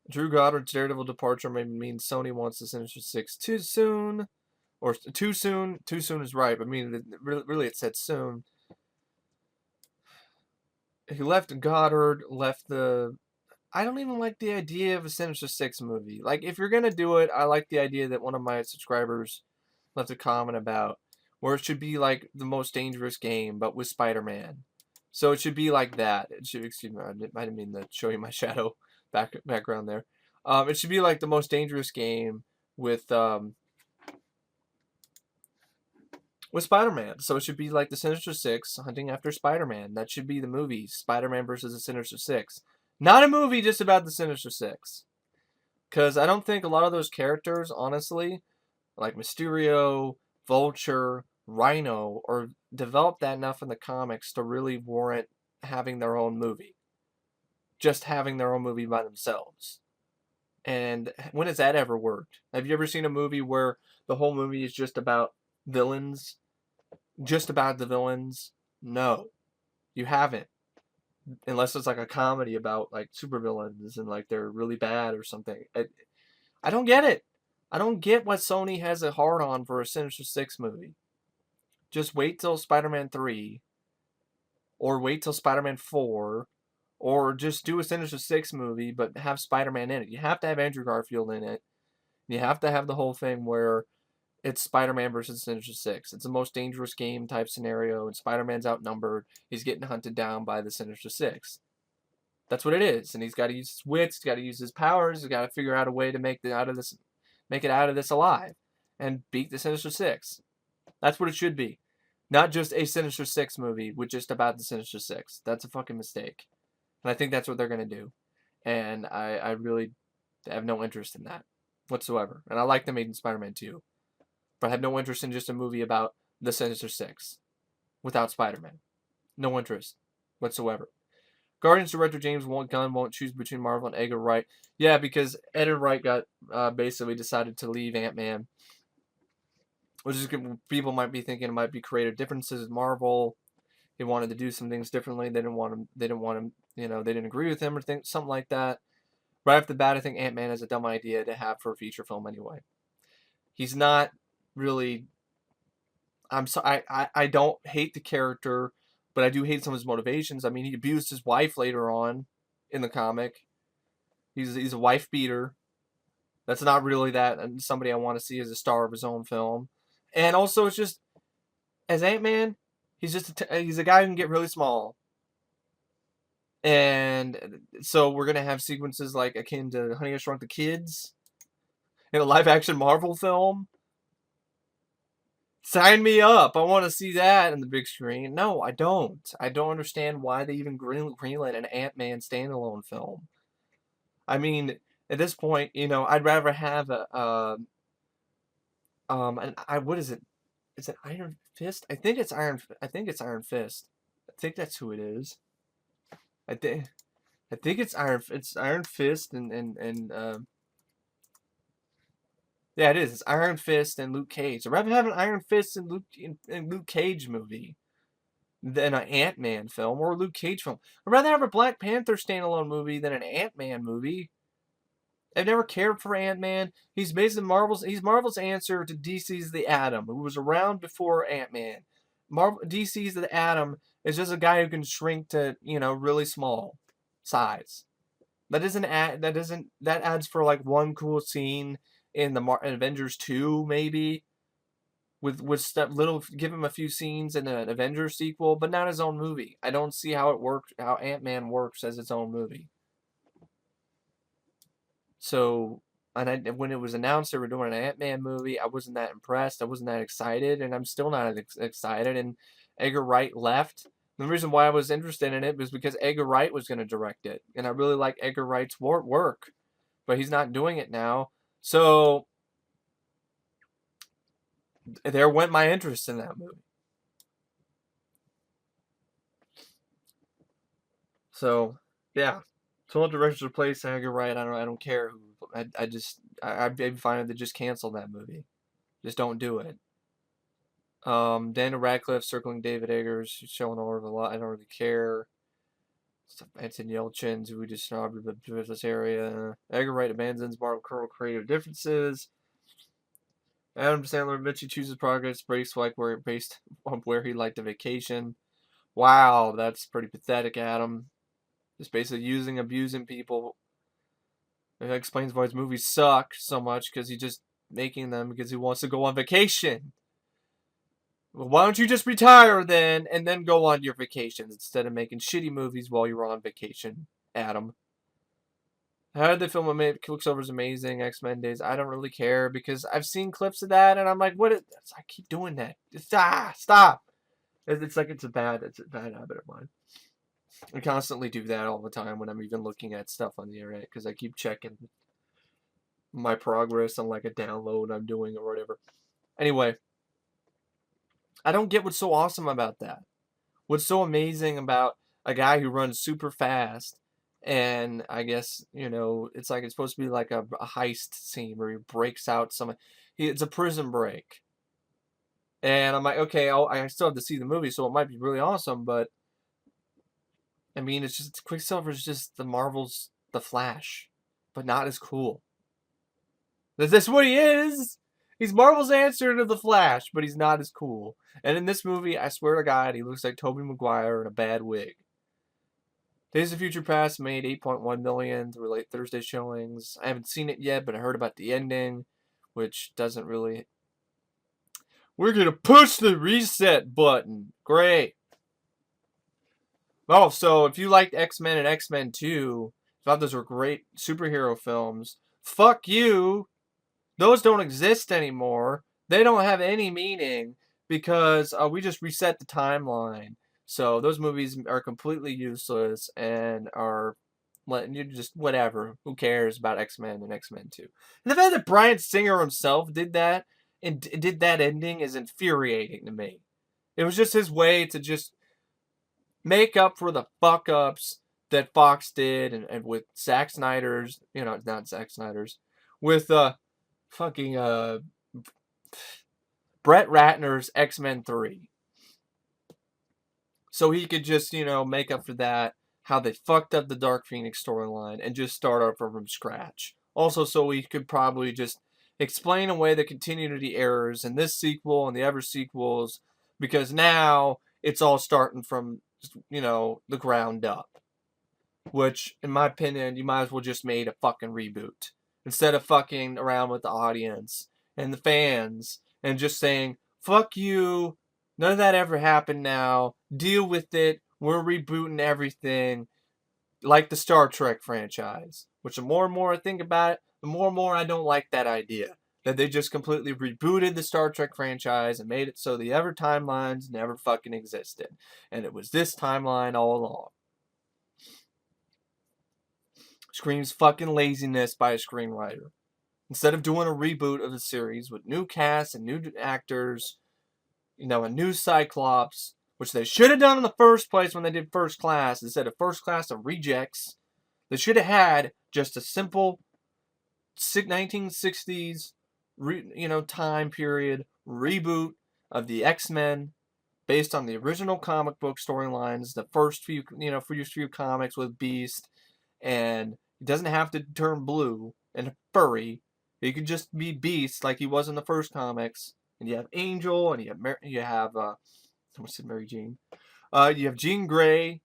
Drew Goddard's Daredevil departure maybe means Sony wants the Sinister Six too soon. Or too soon. Too soon is right. But I mean, really it said soon. He left Goddard, left the... I don't even like the idea of a Sinister Six movie. Like, if you're going to do it, I like the idea that one of my subscribers left a comment about, where it should be like The Most Dangerous Game, but with Spider-Man. So it should be like that. It should, excuse me, I didn't mean to show you my shadow background there. It should be like The Most Dangerous Game with Spider-Man. So it should be like the Sinister Six hunting after Spider-Man. That should be the movie, Spider-Man versus the Sinister Six. Not a movie just about the Sinister Six. Because I don't think a lot of those characters, honestly, like Mysterio, Vulture, Rhino, are developed that enough in the comics to really warrant having their own movie. Just having their own movie by themselves. And when has that ever worked? Have you ever seen a movie where the whole movie is just about villains? Just about the villains? No. You haven't. Unless it's like a comedy about like supervillains and like they're really bad or something. I don't get it. I don't get why Sony has a hard on for a Sinister Six movie. Just wait till Spider-Man 3. Or wait till Spider-Man 4. Or just do a Sinister Six movie, but have Spider-Man in it. You have to have Andrew Garfield in it. You have to have the whole thing where it's Spider-Man versus Sinister Six. It's the most dangerous game type scenario, and Spider-Man's outnumbered. He's getting hunted down by the Sinister Six. That's what it is, and he's got to use his wits. He's got to use his powers. He's got to figure out a way to make it out of this alive, and beat the Sinister Six. That's what it should be, not just a Sinister Six movie with just about the Sinister Six. That's a fucking mistake, and I think that's what they're gonna do, and I really have no interest in that whatsoever. And I like them making Spider-Man 2. But I have no interest in just a movie about the Sinister Six without Spider-Man. No interest whatsoever. Guardians director James Gunn won't choose between Marvel and Edgar Wright. Yeah, because Edgar Wright got basically decided to leave Ant-Man. Which is good. People might be thinking it might be creative differences with Marvel. He wanted to do some things differently. They didn't want him. They didn't want him. You know, they didn't agree with him or something like that. Right off the bat, I think Ant-Man is a dumb idea to have for a feature film anyway. He's not really. I'm sorry. I don't hate the character, but I do hate some of his motivations. I mean, he abused his wife later on in the comic. He's a wife beater. That's not really that somebody I want to see as a star of his own film. And also, it's just as Ant-Man, he's a guy who can get really small. And so we're gonna have sequences like akin to Honey, I Shrunk the Kids in a live-action Marvel film. Sign me up! I want to see that in the big screen. No, I don't. I don't understand why they even greenlit an Ant-Man standalone film. I mean, at this point, you know, I'd rather have what is it? Is it Iron Fist? I think it's Iron Fist. I think that's who it is. I think it's Iron Fist and yeah, it is. It's Iron Fist and Luke Cage. I'd rather have an Iron Fist and Luke Cage movie than an Ant-Man film or a Luke Cage film. I'd rather have a Black Panther standalone movie than an Ant-Man movie. I've never cared for Ant-Man. He's basically Marvel's answer to DC's The Atom, who was around before Ant-Man. DC's The Atom is just a guy who can shrink to, you know, really small size. That adds for like one cool scene in the Avengers 2 maybe. With stuff give him a few scenes in an Avengers sequel, but not his own movie. I don't see how Ant-Man works as its own movie. So, when it was announced they were doing an Ant-Man movie, I wasn't that impressed. I wasn't that excited, and I'm still not excited. And Edgar Wright left. The reason why I was interested in it was because Edgar Wright was going to direct it, and I really like Edgar Wright's work, but he's not doing it now. So, there went my interest in that movie. So, yeah. So directors replace Edgar Wright. I don't care who. I'd be fine if they just cancel that movie. Just don't do it. Daniel Radcliffe circling David Eggers, showing over a lot. I don't really care. Anthony Yelchin, who we just snobbed this area. Edgar Wright abandons Marvel creative differences. Adam Sandler eventually chooses progress based on where he liked a vacation. Wow, that's pretty pathetic, Adam. Just basically abusing people. That explains why his movies suck so much, because he's just making them because he wants to go on vacation. Well, why don't you just retire then, and then go on your vacations instead of making shitty movies while you're on vacation, Adam? How did they film Quicksilver's amazing X-Men days? I don't really care because I've seen clips of that and I'm like, what is I keep doing that. Stop. It's a bad habit of mine. I constantly do that all the time when I'm even looking at stuff on the internet because I keep checking my progress on like a download I'm doing or whatever. Anyway, I don't get what's so awesome about that. What's so amazing about a guy who runs super fast, and I guess, you know, it's supposed to be like a heist scene where he breaks out it's a prison break. And I'm like, okay, I still have to see the movie, so it might be really awesome, but I mean, it's just Quicksilver's just the Marvel's The Flash, but not as cool. That's what he is. He's Marvel's answer to The Flash, but he's not as cool. And in this movie, I swear to God, he looks like Tobey Maguire in a bad wig. Days of Future Past made $8.1 million through late Thursday showings. I haven't seen it yet, but I heard about the ending, which doesn't really... We're going to push the reset button. Great. Oh, so if you liked X-Men and X-Men 2, thought those were great superhero films, fuck you. Those don't exist anymore. They don't have any meaning because we just reset the timeline. So those movies are completely useless and are you just whatever. Who cares about X-Men and X-Men 2? And the fact that Bryan Singer himself did that and did that ending is infuriating to me. It was just his way to just make up for the fuck ups that Fox did, and with Zack Snyder's, not Zack Snyder's, with fucking Brett Ratner's X-Men 3. So he could just, make up for that, how they fucked up the Dark Phoenix storyline and just start over from scratch. Also, so he could probably just explain away the continuity errors in this sequel and the other sequels, because now it's all starting from, the ground up. Which, in my opinion, you might as well just made a fucking reboot. Instead of fucking around with the audience and the fans and just saying, fuck you, none of that ever happened now, deal with it, we're rebooting everything, like the Star Trek franchise. Which the more and more I think about it, the more and more I don't like that idea. That they just completely rebooted the Star Trek franchise and made it so the other timelines never fucking existed. And it was this timeline all along. Screams fucking laziness by a screenwriter. Instead of doing a reboot of the series with new cast and new actors, a new Cyclops, which they should have done in the first place when they did First Class, instead of First Class of rejects, they should have had just a simple 1960s, time period reboot of the X-Men based on the original comic book storylines, the first few comics with Beast, and he doesn't have to turn blue and furry. He could just be Beast like he was in the first comics. And you have Angel, and you have someone said Mary Jane. You have Jean Grey,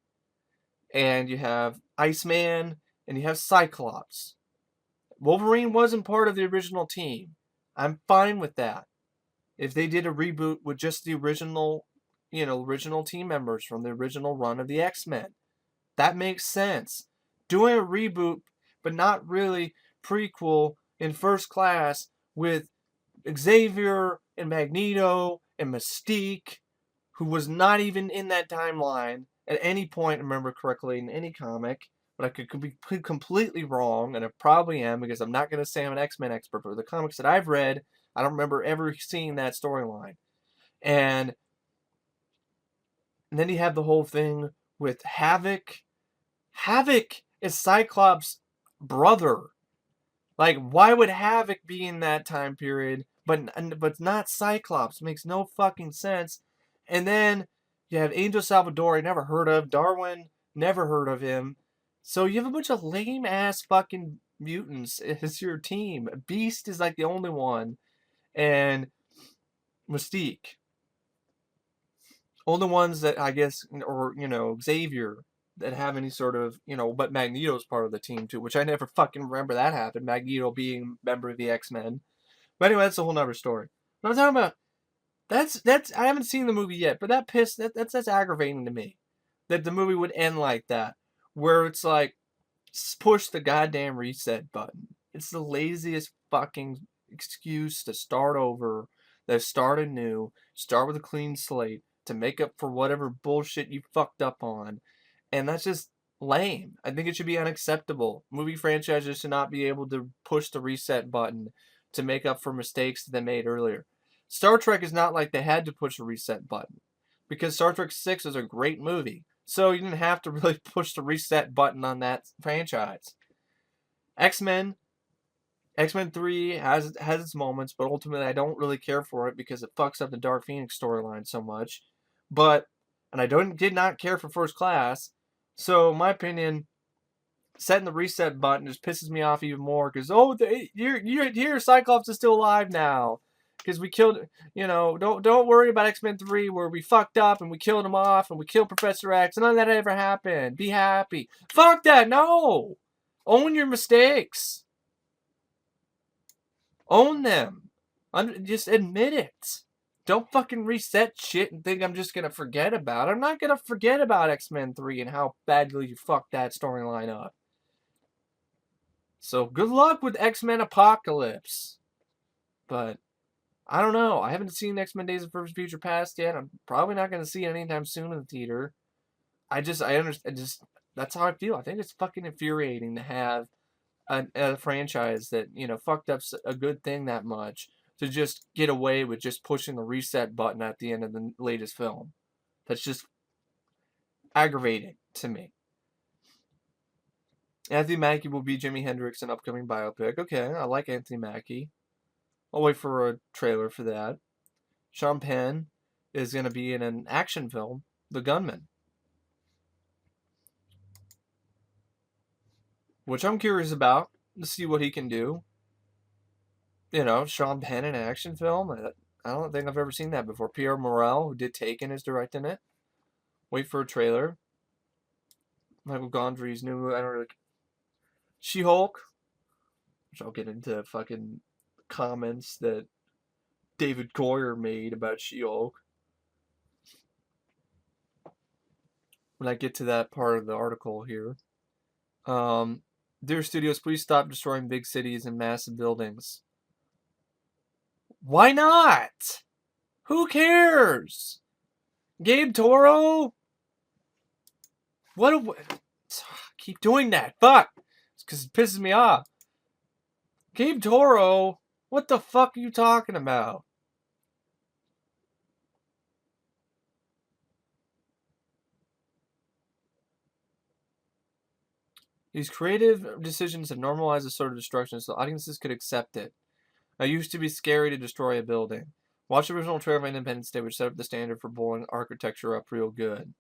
and you have Iceman, and you have Cyclops. Wolverine wasn't part of the original team. I'm fine with that. If they did a reboot with just the original team members from the original run of the X-Men, that makes sense. Doing a reboot, but not really prequel in First Class with Xavier and Magneto and Mystique, who was not even in that timeline at any point, remember correctly, in any comic. But I could be completely wrong, and I probably am, because I'm not going to say I'm an X-Men expert, but the comics that I've read, I don't remember ever seeing that storyline. And then you have the whole thing with Havoc. Havoc is Cyclops' brother. Like, why would Havoc be in that time period, but not Cyclops? It makes no fucking sense. And then you have Angel Salvador, never heard of. Darwin, never heard of him. So you have a bunch of lame-ass fucking mutants as your team. Beast is like the only one. And Mystique. Only ones that, I guess, or, Xavier, that have any sort of, but Magneto's part of the team too, which I never fucking remember that happened. Magneto being a member of the X-Men. But anyway, that's a whole nother story. What I'm talking about, that's I haven't seen the movie yet, but that's aggravating to me. That the movie would end like that. Where it's like, push the goddamn reset button. It's the laziest fucking excuse to start over, to start anew, start with a clean slate, to make up for whatever bullshit you fucked up on. And that's just lame. I think it should be unacceptable. Movie franchises should not be able to push the reset button to make up for mistakes that they made earlier. Star Trek is not like they had to push a reset button, because Star Trek 6 is a great movie. So you didn't have to really push the reset button on that franchise. X-Men 3 has its moments, but ultimately I don't really care for it because it fucks up the Dark Phoenix storyline so much. And I did not care for First Class. So, in my opinion, setting the reset button just pisses me off even more. Because, you're here, Cyclops is still alive now. Because we killed, don't worry about X-Men 3 where we fucked up and we killed him off and we killed Professor X. None of that ever happened. Be happy. Fuck that, no! Own your mistakes. Own them. Just admit it. Don't fucking reset shit and think I'm just going to forget about it. I'm not going to forget about X-Men 3 and how badly you fucked that storyline up. So, good luck with X-Men Apocalypse. But, I don't know. I haven't seen X-Men Days of Future Past yet. I'm probably not going to see it anytime soon in the theater. I understand. That's how I feel. I think it's fucking infuriating to have a franchise that, fucked up a good thing that much to just get away with just pushing the reset button at the end of the latest film. That's just aggravating to me. Anthony Mackie will be Jimi Hendrix in upcoming biopic. Okay, I like Anthony Mackie. I'll wait for a trailer for that. Sean Penn is going to be in an action film, The Gunman, which I'm curious about to see what he can do. You know, Sean Penn in an action film. I don't think I've ever seen that before. Pierre Morel, who did Taken, is directing it. Wait for a trailer. Michael Gondry's new, I don't really. She-Hulk, which I'll get into fucking comments that David Goyer made about She-Hulk when I get to that part of the article here. Dear studios, please stop destroying big cities and massive buildings. Why not? Who cares? Gabe Toro? Keep doing that. Fuck. It's because it pisses me off. Gabe Toro? What the fuck are you talking about? These creative decisions have normalized this sort of destruction so audiences could accept it. It used to be scary to destroy a building. Watch the original trailer of Independence Day, which set up the standard for blowing architecture up real good.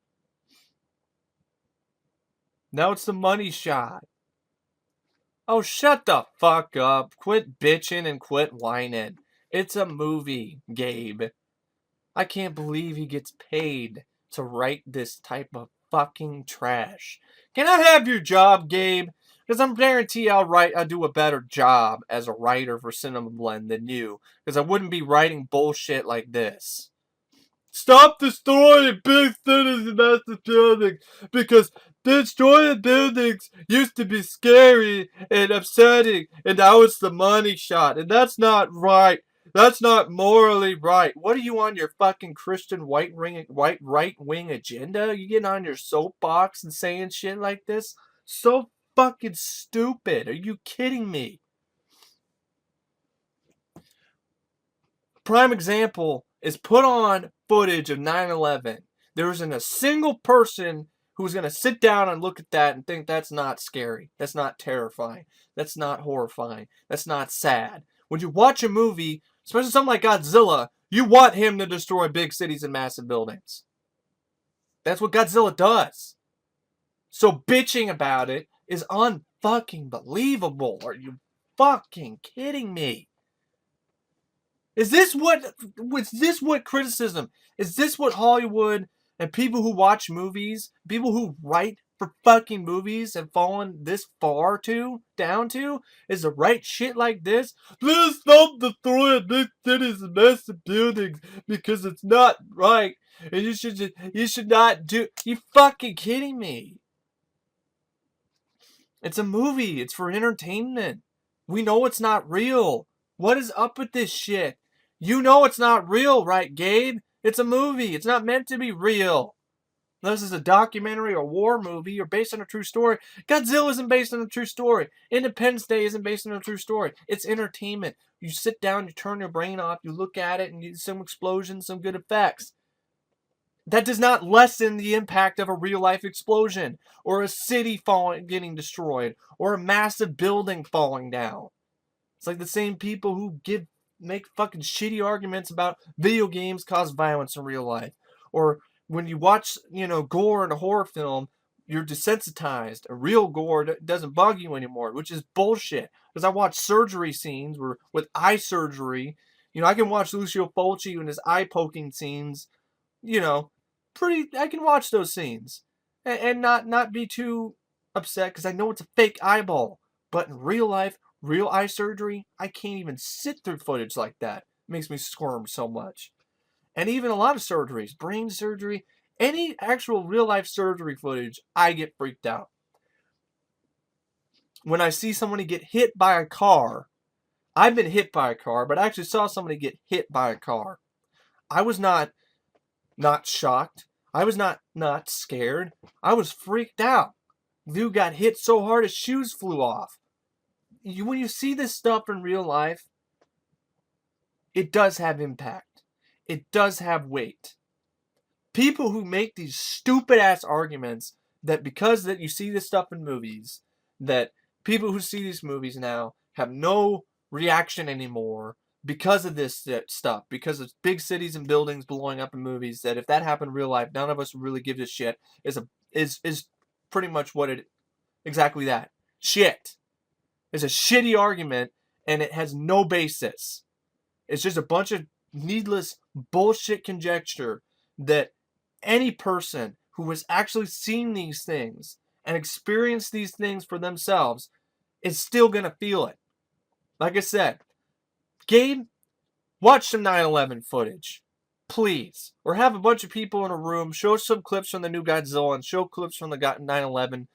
Now it's the money shot. Oh, shut the fuck up. Quit bitching and quit whining. It's a movie, Gabe. I can't believe he gets paid to write this type of fucking trash. Can I have your job, Gabe? Because I'm guarantee I'll do a better job as a writer for Cinema Blend than you. Because I wouldn't be writing bullshit like this. Stop destroying big cities and massive buildings, because destroying buildings used to be scary and upsetting, and now it's the money shot, and that's not right. That's not morally right. What are you on your fucking Christian white right wing agenda? You getting on your soapbox and saying shit like this? So fucking stupid. Are you kidding me? Prime example is put on footage of 9/11. There isn't a single person who's going to sit down and look at that and think that's not scary. That's not terrifying. That's not horrifying. That's not sad. When you watch a movie, especially something like Godzilla, you want him to destroy big cities and massive buildings. That's what Godzilla does. So bitching about it is unfucking believable. Are you fucking kidding me? Is this what criticism? Is this what Hollywood and people who watch movies, people who write for fucking movies have fallen this far down to? Is to write shit like this? Please stop destroying big cities and massive buildings because it's not right. And you should not do. You fucking kidding me? It's a movie. It's for entertainment. We know it's not real. What is up with this shit? You know it's not real, right, Gabe? It's a movie. It's not meant to be real. Unless it's a documentary or war movie or based on a true story. Godzilla isn't based on a true story. Independence Day isn't based on a true story. It's entertainment. You sit down, you turn your brain off, you look at it, and you some explosions, some good effects. That does not lessen the impact of a real-life explosion or a city getting destroyed or a massive building falling down. It's like the same people who make fucking shitty arguments about video games cause violence in real life. Or when you watch, gore in a horror film, you're desensitized. A real gore doesn't bug you anymore, which is bullshit. Because I watch surgery scenes with eye surgery. I can watch Lucio Fulci and his eye poking scenes. I can watch those scenes and not be too upset because I know it's a fake eyeball. But in real life, real eye surgery, I can't even sit through footage like that. It makes me squirm so much. And even a lot of surgeries, brain surgery, any actual real life surgery footage, I get freaked out. When I see somebody get hit by a car, I've been hit by a car, but I actually saw somebody get hit by a car. I was not shocked. I was not scared. I was freaked out. Dude got hit so hard his shoes flew off. When you see this stuff in real life, it does have impact. It does have weight. People who make these stupid ass arguments that because that you see this stuff in movies, that people who see these movies now have no reaction anymore because of this stuff, because of big cities and buildings blowing up in movies, that if that happened in real life, none of us would really give a shit, is pretty much what it, exactly that. Shit. It's a shitty argument, and it has no basis. It's just a bunch of needless bullshit conjecture that any person who has actually seen these things and experienced these things for themselves is still going to feel it. Like I said, Gabe, watch some 9/11 footage, please. Or have a bunch of people in a room, show some clips from the new Godzilla and show clips from the 9/11,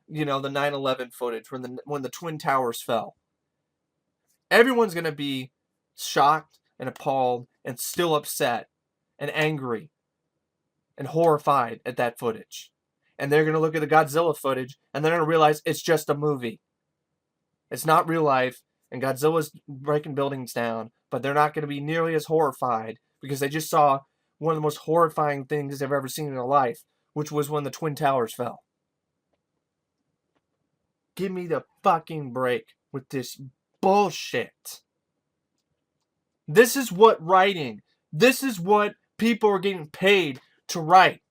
the 9/11 footage when the Twin Towers fell. Everyone's going to be shocked and appalled and still upset and angry and horrified at that footage. And they're going to look at the Godzilla footage and they're going to realize it's just a movie. It's not real life, and Godzilla's breaking buildings down, but they're not going to be nearly as horrified because they just saw one of the most horrifying things they've ever seen in their life, which was when the Twin Towers fell. Give me the fucking break with this bullshit. This is what writing, this is what people are getting paid to write.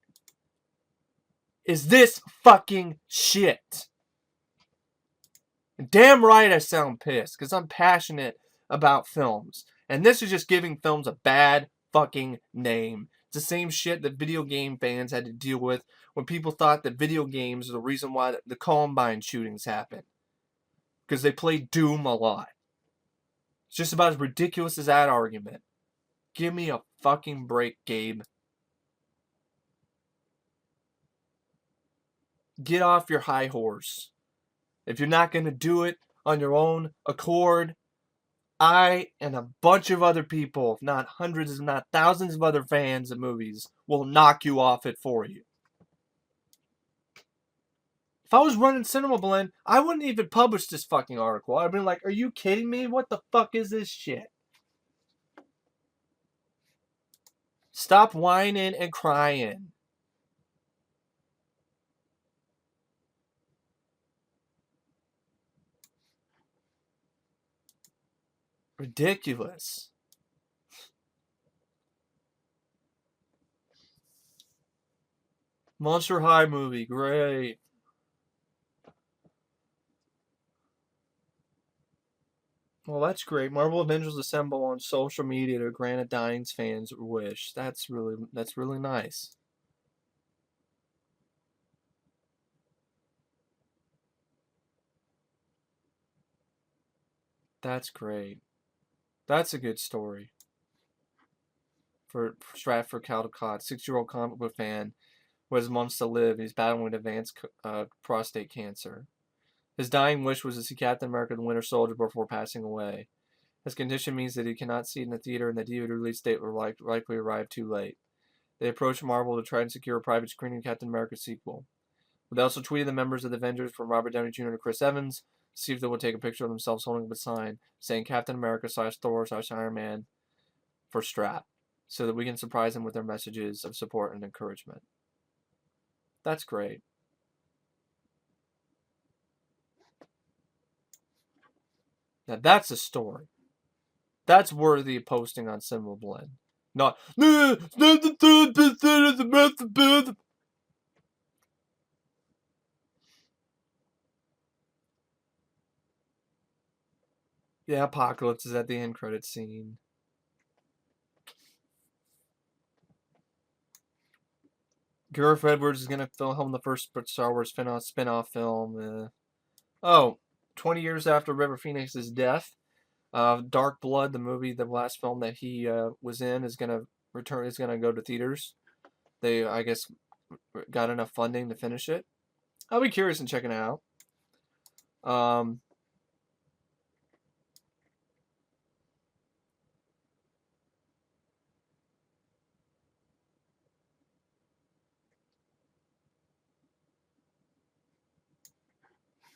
Is this fucking shit. Damn right I sound pissed, because I'm passionate about films. And this is just giving films a bad fucking name. It's the same shit that video game fans had to deal with when people thought that video games are the reason why the Columbine shootings happened. Because they played Doom a lot. It's just about as ridiculous as that argument. Give me a fucking break, Gabe. Get off your high horse. If you're not going to do it on your own accord, I and a bunch of other people, if not hundreds, if not thousands of other fans of movies, will knock you off it for you. If I was running Cinema Blend, I wouldn't even publish this fucking article. I'd be like, are you kidding me? What the fuck is this shit? Stop whining and crying. Ridiculous. Monster High movie, great. Well, that's great. Marvel Avengers assemble on social media to grant a dying fan's wish. That's really nice. That's great. That's a good story. For Stratford Caldecott, 6-year-old comic book fan who has months to live. He's battling advanced prostate cancer. His dying wish was to see Captain America the Winter Soldier before passing away. His condition means that he cannot see it in the theater, and the DVD release date will likely arrive too late. They approached Marvel to try and secure a private screening of Captain America's sequel. They also tweeted the members of the Avengers, from Robert Downey Jr. to Chris Evans, to see if they would take a picture of themselves holding up a sign saying Captain America / Thor / Iron Man for Strap, so that we can surprise them with their messages of support and encouragement. That's great. Now that's a story. That's worthy of posting on Cinema Blend. Not, yeah, Apocalypse is at the end credit scene. Gareth Edwards is going to film the first Star Wars spin-off film. 20 years after River Phoenix's death, Dark Blood, the movie, the last film that he was in, is going to return. Is going to go to theaters. They, I guess, got enough funding to finish it. I'll be curious in checking it out.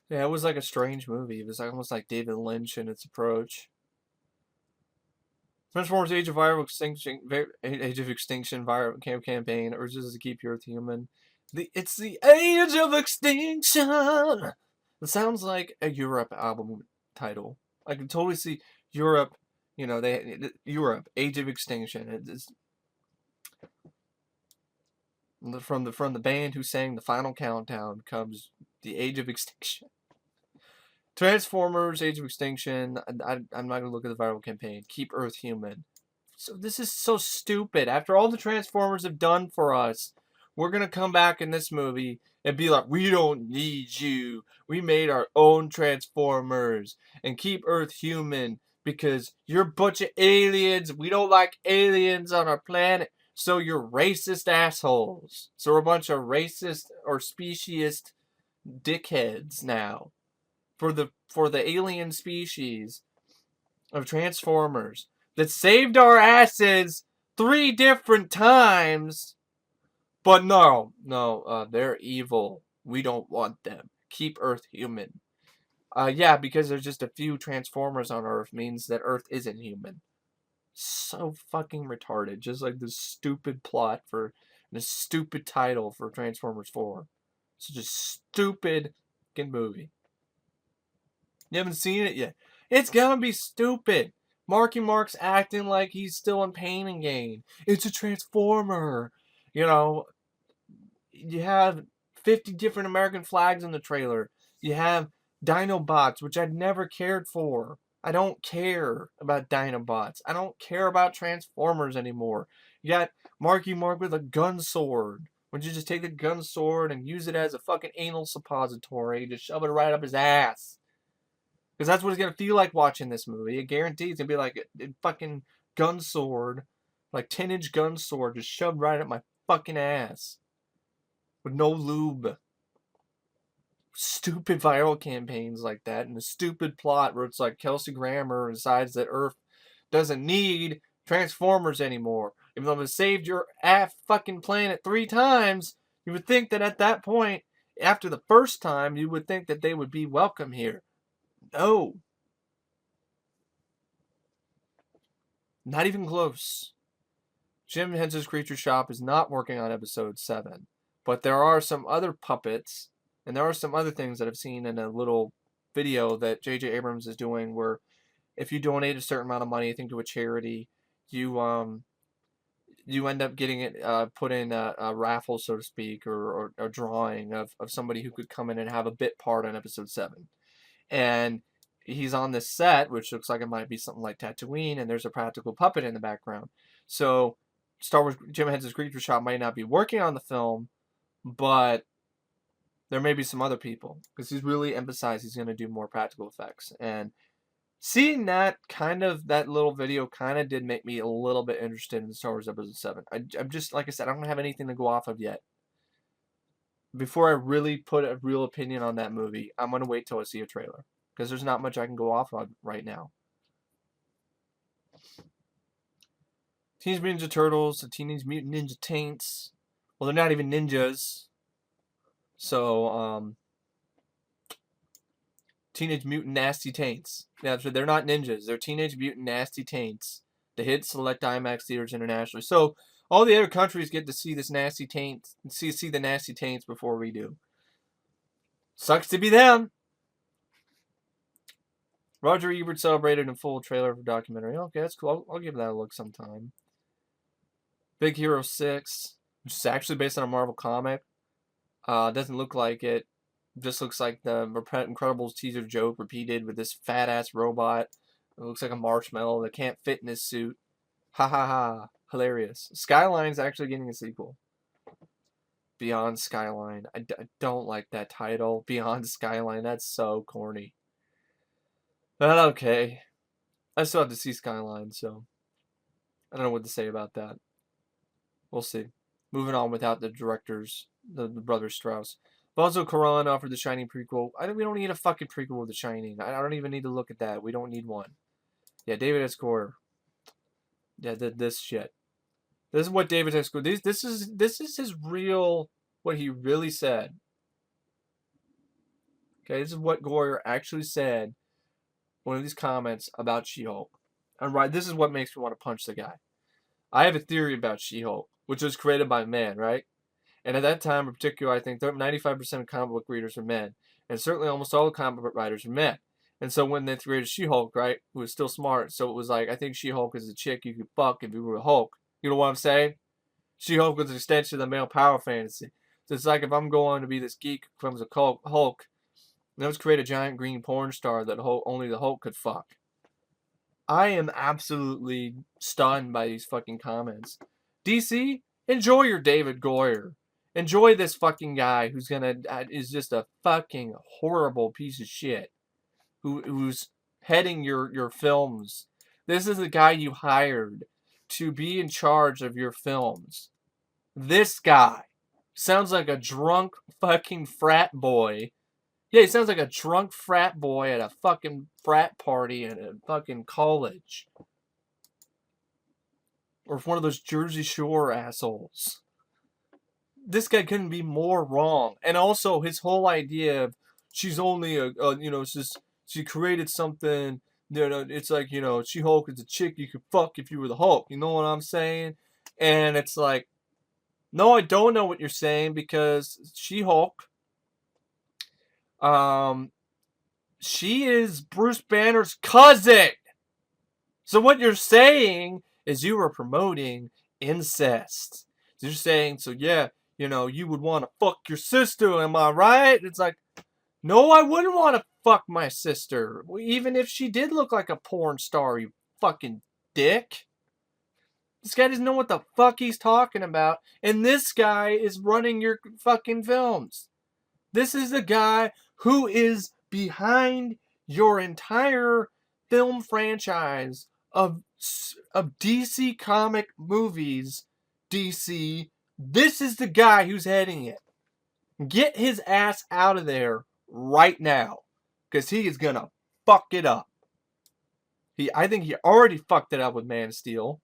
Yeah, it was like a strange movie. It was almost like David Lynch in its approach. Transformers Age of Extinction campaign urges us to keep Earth human. It's the Age of Extinction! It sounds like a Europe album title. I can totally see Europe. Europe, Age of Extinction. It's from the band who sang the Final Countdown comes the Age of Extinction. Transformers, Age of Extinction. I'm not gonna look at the viral campaign. Keep Earth Human. So this is so stupid. After all the Transformers have done for us, we're gonna come back in this movie and be like, we don't need you. We made our own Transformers and keep Earth human because you're a bunch of aliens. We don't like aliens on our planet. So you're racist assholes. So we're a bunch of racist or speciesist dickheads now. For the alien species of Transformers that saved our asses 3 different times. But no, they're evil. We don't want them. Keep Earth human. Yeah, because there's just a few Transformers on Earth means that Earth isn't human. So fucking retarded. Just like this stupid plot for and a stupid title for Transformers 4. Such a stupid fucking movie. You haven't seen it yet. It's gonna be stupid. Marky Mark's acting like he's still in Pain and Gain. It's a Transformer. You know, you have 50 different American flags in the trailer. You have Dinobots, which I've never cared for. I don't care about Dinobots. I don't care about Transformers anymore. You got Marky Mark with a gun sword. Would you just take the gun sword and use it as a fucking anal suppository? Just shove it right up his ass. Because that's what it's going to feel like watching this movie. I guarantee it's going to be like a fucking gun sword. Like 10-inch gun sword just shoved right up my fucking ass. With no lube. Stupid viral campaigns like that. And the stupid plot where it's like Kelsey Grammer decides that Earth doesn't need Transformers anymore. Even though it saved your fucking planet 3 times, you would think that at that point, after the first time, you would think that they would be welcome here. No. Not even close. Jim Henson's Creature Shop is not working on episode 7. But there are some other puppets, and there are some other things that I've seen in a little video that J.J. Abrams is doing where if you donate a certain amount of money, I think to a charity, you end up getting it put in a raffle, so to speak, or a drawing of somebody who could come in and have a bit part on episode 7. And he's on this set, which looks like it might be something like Tatooine, and there's a practical puppet in the background. So Star Wars Jim Henson's Creature Shop might not be working on the film, but there may be some other people, because he's really emphasized he's going to do more practical effects. And seeing that little video kind of did make me a little bit interested in Star Wars Episode 7. I'm just, like I said, I don't have anything to go off of yet. Before I really put a real opinion on that movie, I'm going to wait till I see a trailer. Because there's not much I can go off on right now. Teenage Mutant Ninja Turtles, the Teenage Mutant Ninja Taints. Well, they're not even ninjas. So, Teenage Mutant Nasty Taints. Yeah, so they're not ninjas. They're Teenage Mutant Nasty Taints. They hit select IMAX theaters internationally. So, all the other countries get to see this nasty taint, see the nasty taints before we do. Sucks to be them. Roger Ebert celebrated in full trailer for documentary. Okay, that's cool. I'll give that a look sometime. Big Hero 6, which is actually based on a Marvel comic. Doesn't look like it. Just looks like the Incredibles teaser joke repeated with this fat-ass robot. It looks like a marshmallow that can't fit in his suit. Ha ha ha. Hilarious. Skyline's actually getting a sequel. Beyond Skyline. I don't like that title. Beyond Skyline. That's so corny. But okay. I still have to see Skyline, so I don't know what to say about that. We'll see. Moving on without the directors, the brothers Strauss. Bonzo Caron offered The Shining prequel. We don't need a fucking prequel of The Shining. I don't even need to look at that. We don't need one. Yeah, David S. Goyer. Yeah, this shit. This is what David S. Goyer. This is his real, what he really said. Okay, this is what Goyer actually said. One of these comments about She-Hulk. And right, this is what makes me want to punch the guy. I have a theory about She-Hulk, which was created by men, right? And at that time in particular, I think 95% of comic book readers are men. And certainly almost all the comic book writers are men. And so when they created She-Hulk, right, who was still smart, so it was like, I think She-Hulk is a chick you could fuck if you were a Hulk. You know what I'm saying? She-Hulk was an extension of the male power fantasy. So it's like if I'm going to be this geek who becomes a Hulk, let's create a giant green porn star that only the Hulk could fuck. I am absolutely stunned by these fucking comments. DC, enjoy your David Goyer. Enjoy this fucking guy who's is just a fucking horrible piece of shit. Who's heading your films. This is the guy you hired to be in charge of your films. This guy sounds like a drunk fucking frat boy. Yeah, he sounds like a drunk frat boy at a fucking frat party in a fucking college. Or one of those Jersey Shore assholes. This guy couldn't be more wrong. And also, his whole idea of she's only it's just, she created something, it's like, She-Hulk is a chick you could fuck if you were the Hulk. You know what I'm saying? And it's like, no, I don't know what you're saying, because She-Hulk, she is Bruce Banner's cousin. So what you're saying is you were promoting incest. You're saying, so yeah, you would want to fuck your sister, am I right? It's like, no, I wouldn't want to fuck my sister. Even if she did look like a porn star, you fucking dick. This guy doesn't know what the fuck he's talking about. And this guy is running your fucking films. This is the guy who is behind your entire film franchise of DC comic movies. DC, this is the guy who's heading it. Get his ass out of there right now, because he is gonna fuck it up. I think he already fucked it up with Man of Steel.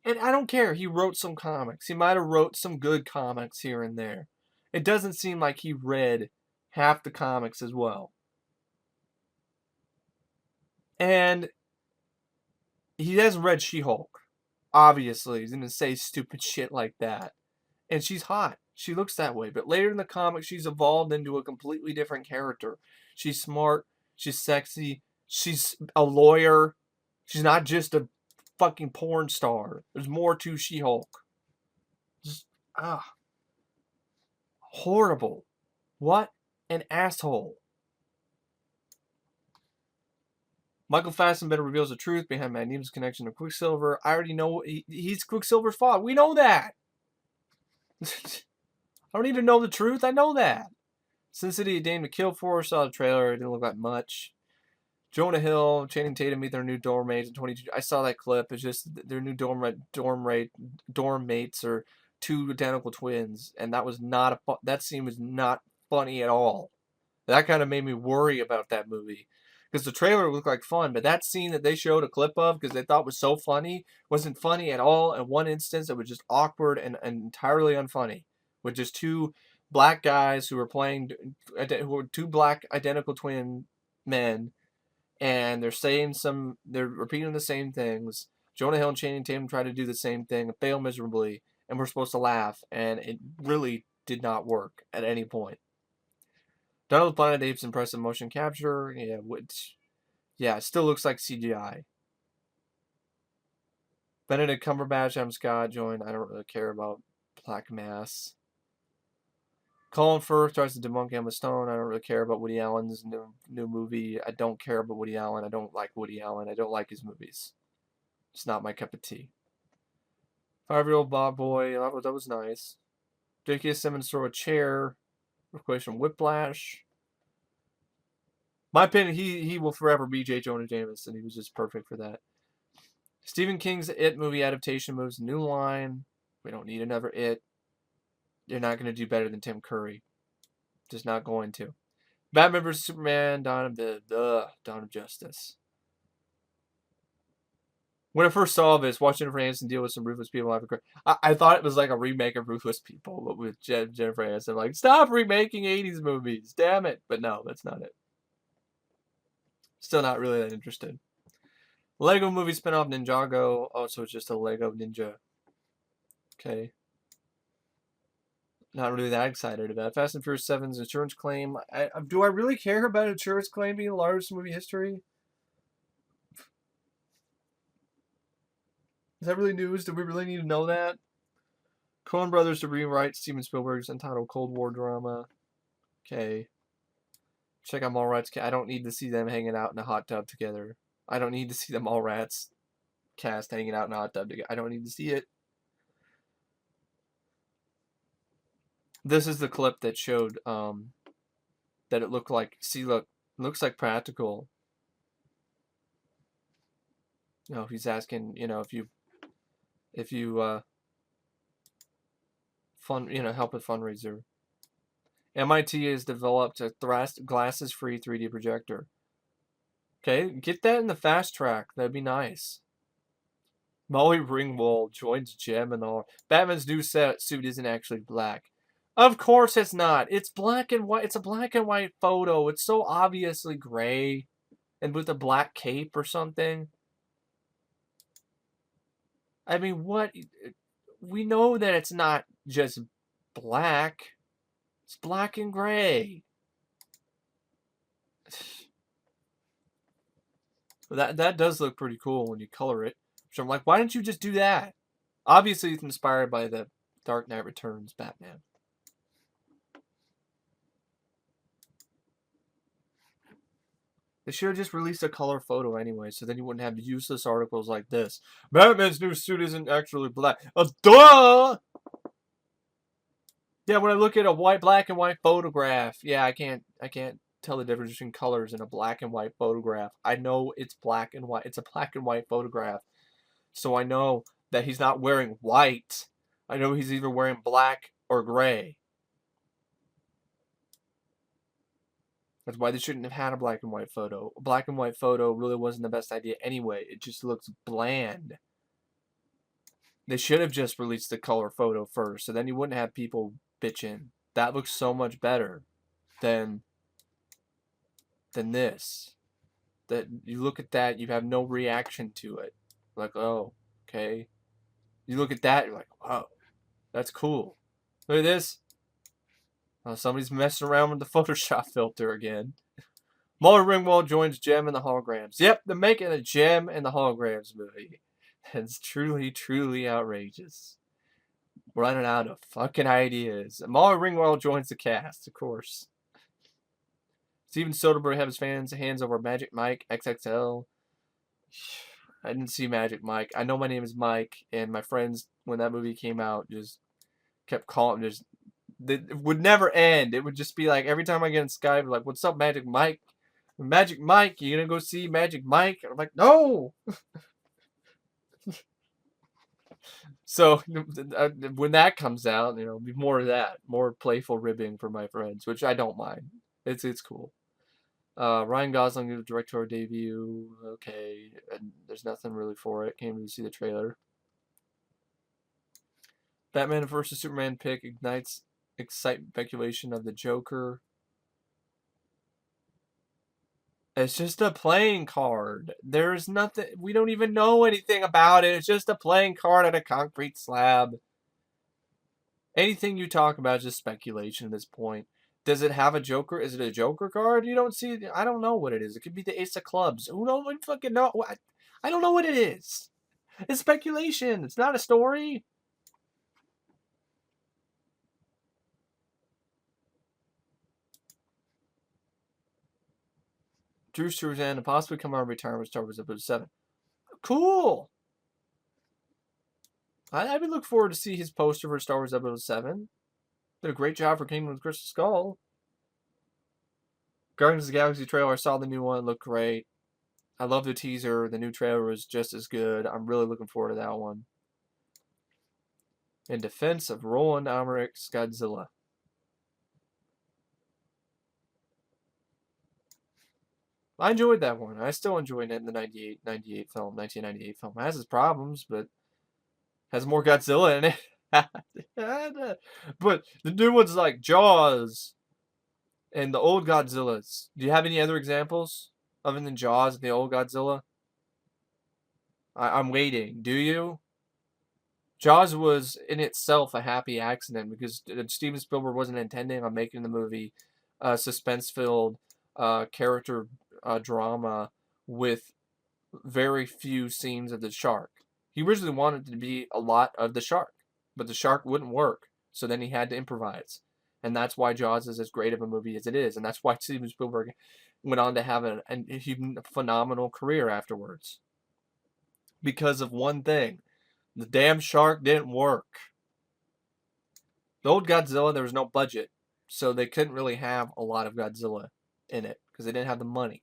And I don't care. He wrote some comics. He might have wrote some good comics here and there. It doesn't seem like he read half the comics as well. And he hasn't read She-Hulk. Obviously, he's going to say stupid shit like that. And she's hot. She looks that way. But later in the comic, she's evolved into a completely different character. She's smart. She's sexy. She's a lawyer. She's not just a fucking porn star. There's more to She-Hulk. Just, horrible. What an asshole. Michael Fassbender reveals the truth behind Magneto's connection to Quicksilver. I already know he's Quicksilver's father. We know that. I don't even know the truth. I know that. Sin City Dame to Kill For, saw the trailer. It didn't look like much. Jonah Hill, Channing Tatum meet their new dorm mates in 22. I saw that clip. It's just their new dorm mates are two identical twins, and that was not that scene was not funny at all. That kind of made me worry about that movie, because the trailer looked like fun, but that scene that they showed a clip of because they thought was so funny wasn't funny at all. In one instance, it was just awkward and entirely unfunny, with just two black guys who were two black identical twin men. And they're repeating the same things. Jonah Hill and Channing Tatum try to do the same thing and fail miserably, and we're supposed to laugh, and it really did not work at any point. Dawn of the Planet of the Apes impressive motion capture, it still looks like CGI. Benedict Cumberbatch, Adam Scott joined. I don't really care about Black Mass. Colin Firth tries to debunk Emma Stone. I don't really care about Woody Allen's new movie. I don't care about Woody Allen. I don't like Woody Allen. I don't like his movies. It's not my cup of tea. 5-year-old Bob Boy. That was nice. J.K. Simmons throw a chair. Equation Whiplash. My opinion, he will forever be J. Jonah Jameson. He was just perfect for that. Stephen King's It movie adaptation moves a new line. We don't need another It. They're not going to do better than Tim Curry. Just not going to. Batman vs. Superman, Dawn of Justice. When I first saw this, watching Jennifer Aniston deal with some ruthless people, I thought it was like a remake of Ruthless People, but with Jennifer Aniston. Like, stop remaking 80s movies. Damn it. But no, that's not it. Still not really that interested. Lego movie spinoff Ninjago. Oh, so it's just a Lego Ninja. Okay. Not really that excited about Fast and Furious 7's insurance claim. Do I really care about insurance claim being the largest movie history? Is that really news? Do we really need to know that? Coen Brothers to rewrite Steven Spielberg's entitled Cold War drama. Okay. Check out Mallrats. I don't need to see them hanging out in a hot tub together. I don't need to see the Mallrats cast hanging out in a hot tub together. I don't need to see it. This is the clip that showed that it looked like. See, look, looks like practical. You know, he's asking, you know, if you help a fundraiser. MIT has developed a glasses-free 3D projector. Okay, get that in the fast track. That'd be nice. Molly Ringwald joins Jem and all. Batman's new suit isn't actually black. Of course it's not. It's black and white. It's a black and white photo. It's so obviously gray and with a black cape or something. I mean, what? We know that it's not just black. It's black and gray. That does look pretty cool when you color it. So I'm like, why didn't you just do that? Obviously, it's inspired by the Dark Knight Returns Batman. They should have just released a color photo anyway, so then you wouldn't have useless articles like this. Batman's new suit isn't actually black. Duh! Yeah, when I look at a black and white photograph, yeah, I can't tell the difference between colors in a black and white photograph. I know it's black and white. It's a black and white photograph. So I know that he's not wearing white. I know he's either wearing black or gray. That's why they shouldn't have had a black and white photo. A black and white photo really wasn't the best idea anyway. It just looks bland. They should have just released the color photo first, so then you wouldn't have people bitching. That looks so much better than this. That you look at that, you have no reaction to it. Like, oh, okay. You look at that, you're like, wow, that's cool. Look at this. Oh, somebody's messing around with the Photoshop filter again. Molly Ringwald joins Jem and the Holograms. Yep, they're making a Jem and the Holograms movie. It's truly, truly outrageous. Running out of fucking ideas. Molly Ringwald joins the cast, of course. Steven Soderbergh have his hands over Magic Mike XXL. I didn't see Magic Mike. I know my name is Mike, and my friends, when that movie came out, just kept calling. It would never end. It would just be like every time I get in Skype, like, "What's up, Magic Mike? Magic Mike, you gonna go see Magic Mike?" And I'm like, "No." So when that comes out, you know, be more of that, more playful ribbing for my friends, which I don't mind. It's cool. Ryan Gosling did a directorial debut. Okay, and there's nothing really for it. Can't really see the trailer. Batman vs Superman pick ignites speculation of the Joker. It's just a playing card. There's nothing. We don't even know anything about it. It's just a playing card on a concrete slab. Anything you talk about is just speculation at this point. Does it have a Joker? Is it a Joker card? You don't see. I don't know what it is. It could be the Ace of Clubs. Who knows? Fucking know. I don't know what it is. It's speculation. It's not a story. Drew Struzan to possibly come out of retirement with Star Wars Episode 7. Cool. I would look forward to see his poster for Star Wars Episode 7. Did a great job for Kingdom of the Crystal Skull. Guardians of the Galaxy trailer, I saw the new one. It looked great. I love the teaser. The new trailer was just as good. I'm really looking forward to that one. In defense of Roland Emmerich's Godzilla. I enjoyed that one. I still enjoyed it in the 1998 film. It has its problems, but has more Godzilla in it. But the new ones like Jaws and the old Godzillas. Do you have any other examples other than Jaws and the old Godzilla? I'm waiting. Do you? Jaws was in itself a happy accident because Steven Spielberg wasn't intending on making the movie suspense-filled character drama with very few scenes of the shark. He originally wanted it to be a lot of the shark, but the shark wouldn't work, so then he had to improvise. And that's why Jaws is as great of a movie as it is, and that's why Steven Spielberg went on to have a phenomenal career afterwards. Because of one thing. The damn shark didn't work. The old Godzilla, there was no budget, so they couldn't really have a lot of Godzilla in it, because they didn't have the money.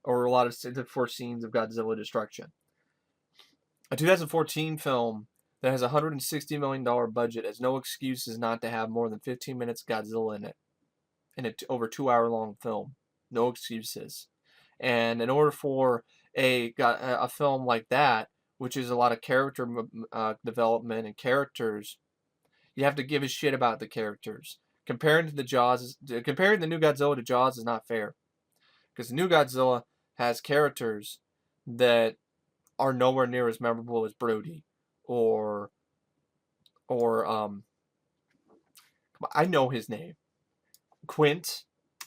Or a lot of four scenes of Godzilla destruction. A 2014 film that has a $160 million budget has no excuses not to have more than 15 minutes of Godzilla in it. In an over 2-hour long film. No excuses. And in order for a film like that, which is a lot of character development and characters, you have to give a shit about the characters. Comparing the new Godzilla to Jaws is not fair. Because the new Godzilla has characters that are nowhere near as memorable as Brody or I know his name. Quint.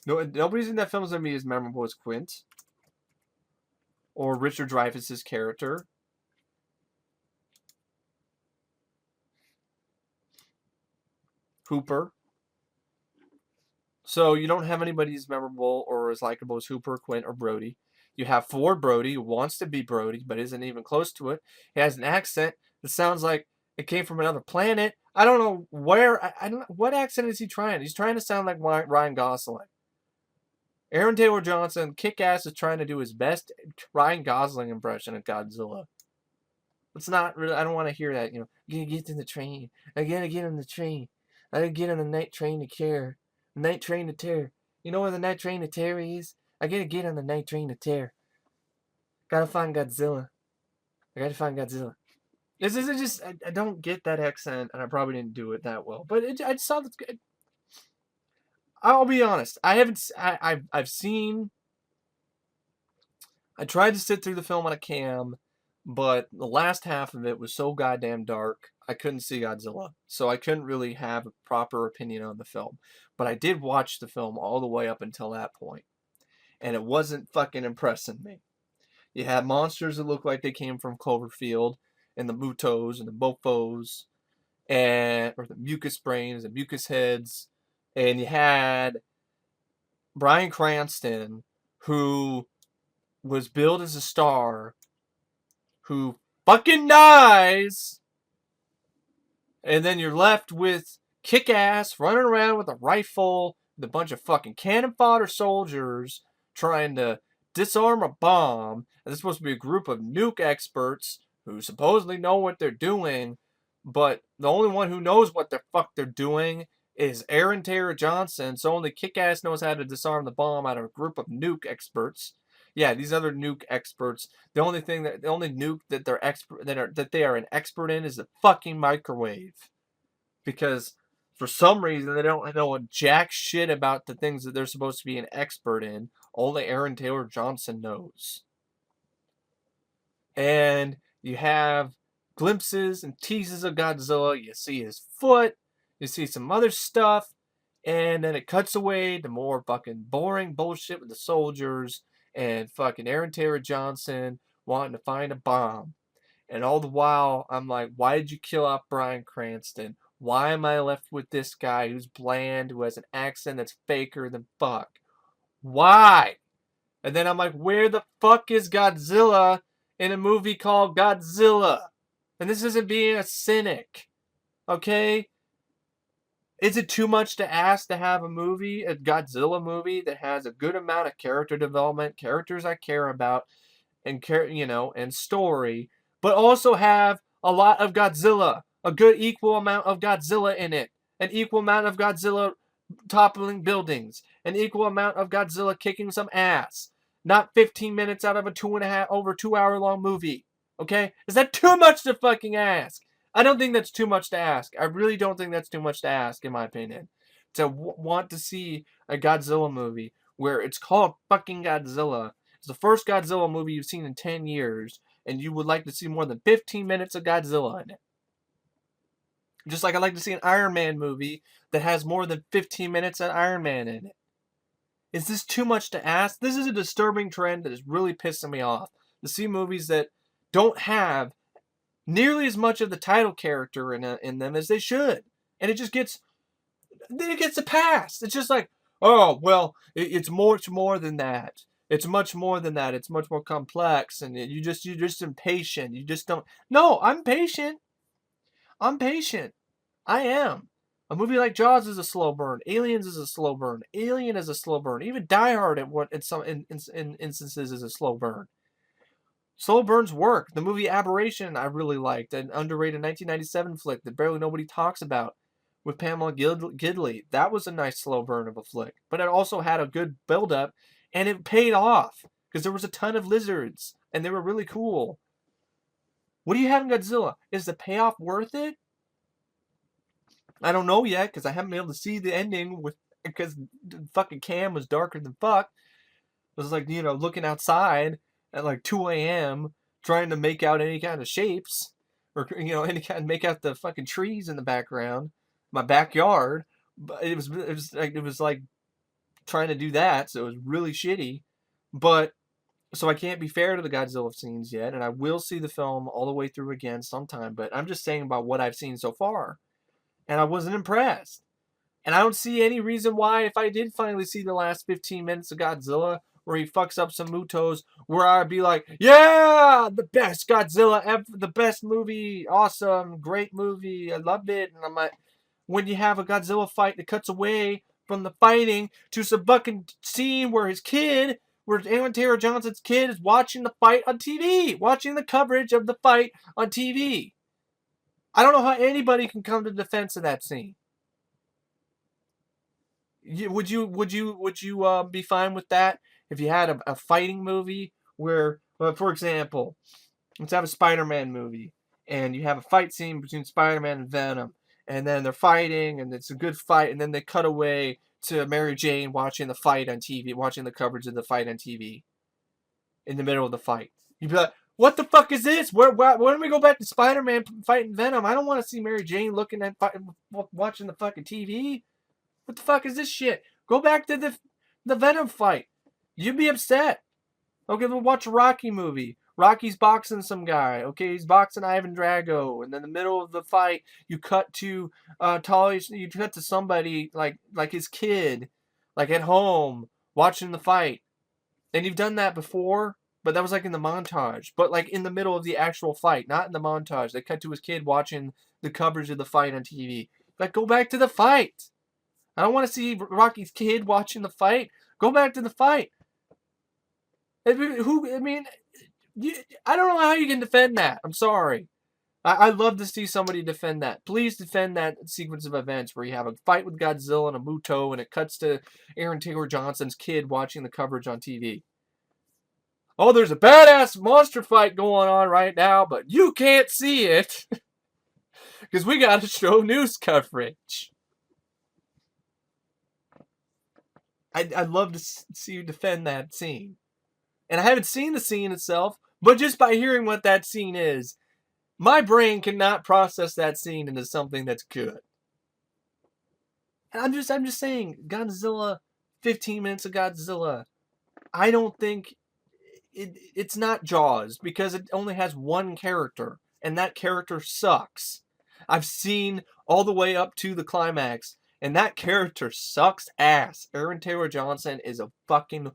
No, nobody's in that film is gonna be as memorable as Quint. Or Richard Dreyfuss's character. Hooper. So you don't have anybody as memorable or as likable as Hooper, Quint, or Brody. You have Ford Brody, who wants to be Brody, but isn't even close to it. He has an accent that sounds like it came from another planet. I don't know where. I don't know what accent is he trying. He's trying to sound like Ryan Gosling. Aaron Taylor Johnson, Kick-Ass, is trying to do his best Ryan Gosling impression of Godzilla. It's not really. I don't want to hear that. You know, I'm gonna get in the train. I gotta get on the train. I gotta get on the night train to care. Night train to terror. You know where the night train to terror is? I gotta get on the night train to terror. Gotta find Godzilla. I gotta find Godzilla. This isn't just. I don't get that accent, and I probably didn't do it that well. But I just saw that. I'll be honest. I haven't. I've seen. I tried to sit through the film on a cam, but the last half of it was so goddamn dark. I couldn't see Godzilla, so I couldn't really have a proper opinion on the film. But I did watch the film all the way up until that point, and it wasn't fucking impressing me. You had monsters that looked like they came from Cloverfield, and the Mutos and the Bofos, or the mucus brains and mucus heads, and you had Bryan Cranston, who was billed as a star, who fucking dies, and then you're left with Kick-Ass running around with a rifle with a bunch of fucking cannon fodder soldiers trying to disarm a bomb. And this is supposed to be a group of nuke experts who supposedly know what they're doing, but the only one who knows what the fuck they're doing is Aaron Taylor Johnson, so only Kick-Ass knows how to disarm the bomb out of a group of nuke experts. Yeah, these other nuke experts. The only nuke that they are an expert in is the fucking microwave, because for some reason they don't know a jack shit about the things that they're supposed to be an expert in. Only Aaron Taylor Johnson knows. And you have glimpses and teases of Godzilla. You see his foot. You see some other stuff. And then it cuts away to more fucking boring bullshit with the soldiers and fucking Aaron Taylor Johnson wanting to find a bomb. And all the while, I'm like, why did you kill off Bryan Cranston? Why am I left with this guy who's bland, who has an accent that's faker than fuck? Why? And then I'm like, where the fuck is Godzilla in a movie called Godzilla? And this isn't being a cynic. Okay? Is it too much to ask to have a Godzilla movie, that has a good amount of character development, characters I care about, and and story, but also have a lot of Godzilla, a good equal amount of Godzilla in it, an equal amount of Godzilla toppling buildings, an equal amount of Godzilla kicking some ass, not 15 minutes out of a 2 hour long movie? Okay? Is that too much to fucking ask? I don't think that's too much to ask. I really don't think that's too much to ask, in my opinion. To want to see a Godzilla movie where it's called fucking Godzilla. It's the first Godzilla movie you've seen in 10 years, and you would like to see more than 15 minutes of Godzilla in it. Just like I'd like to see an Iron Man movie that has more than 15 minutes of Iron Man in it. Is this too much to ask? This is a disturbing trend that is really pissing me off. To see movies that don't have nearly as much of the title character in them as they should. And it gets a pass. It's just like, oh, well, it's much more than that. It's much more than that. It's much more complex, and you're just impatient. You just don't. No, I'm patient. I'm patient. I am. A movie like Jaws is a slow burn. Aliens is a slow burn. Alien is a slow burn. Even Die Hard in some instances is a slow burn. Slow burns work. The movie Aberration I really liked, an underrated 1997 flick that barely nobody talks about with Pamela Gidley. That was a nice slow burn of a flick, but it also had a good build up, and it paid off because there was a ton of lizards and they were really cool. What do you have in Godzilla? Is the payoff worth it? I don't know yet because I haven't been able to see the ending because the fucking cam was darker than fuck. It was like, looking outside at like 2 a.m. trying to make out any kind of shapes or, make out the fucking trees in the background, my backyard. But it was like trying to do that. So it was really shitty. But so I can't be fair to the Godzilla scenes yet. And I will see the film all the way through again sometime. But I'm just saying about what I've seen so far. And I wasn't impressed. And I don't see any reason why, if I did finally see the last 15 minutes of Godzilla, where he fucks up some Mutos, where I'd be like, yeah, the best Godzilla ever, the best movie, awesome, great movie, I loved it. And I'm like, when you have a Godzilla fight that cuts away from the fighting to some fucking scene where Aaron Taylor Johnson's kid is watching the fight on TV, watching the coverage of the fight on TV. I don't know how anybody can come to defense of that scene. Would you be fine with that if you had a fighting movie where, for example, let's have a Spider-Man movie and you have a fight scene between Spider-Man and Venom, and then they're fighting and it's a good fight, and then they cut away to Mary Jane watching the fight on TV, watching the coverage of the fight on TV in the middle of the fight. You'd be like, what the fuck is this? Why don't we go back to Spider-Man fighting Venom? I don't want to see Mary Jane looking at watching the fucking TV. What the fuck is this shit? Go back to the Venom fight. You'd be upset. Okay, we'll watch a Rocky movie. Rocky's boxing some guy. Okay, he's boxing Ivan Drago, and then in the middle of the fight, you cut to you cut to somebody like his kid, like at home watching the fight. And you've done that before, but that was like in the montage. But like in the middle of the actual fight, not in the montage. They cut to his kid watching the coverage of the fight on TV. Like, go back to the fight. I don't want to see Rocky's kid watching the fight. Go back to the fight. I don't know how you can defend that. I'm sorry. I'd love to see somebody defend that. Please defend that sequence of events where you have a fight with Godzilla and a Muto, and it cuts to Aaron Taylor Johnson's kid watching the coverage on TV. Oh, there's a badass monster fight going on right now, but you can't see it because we got to show news coverage. I'd love to see you defend that scene. And I haven't seen the scene itself, but just by hearing what that scene is, my brain cannot process that scene into something that's good. And I'm just saying, Godzilla, 15 minutes of Godzilla. I don't think it's not Jaws because it only has one character, and that character sucks. I've seen all the way up to the climax, and that character sucks ass. Aaron Taylor Johnson is a fucking...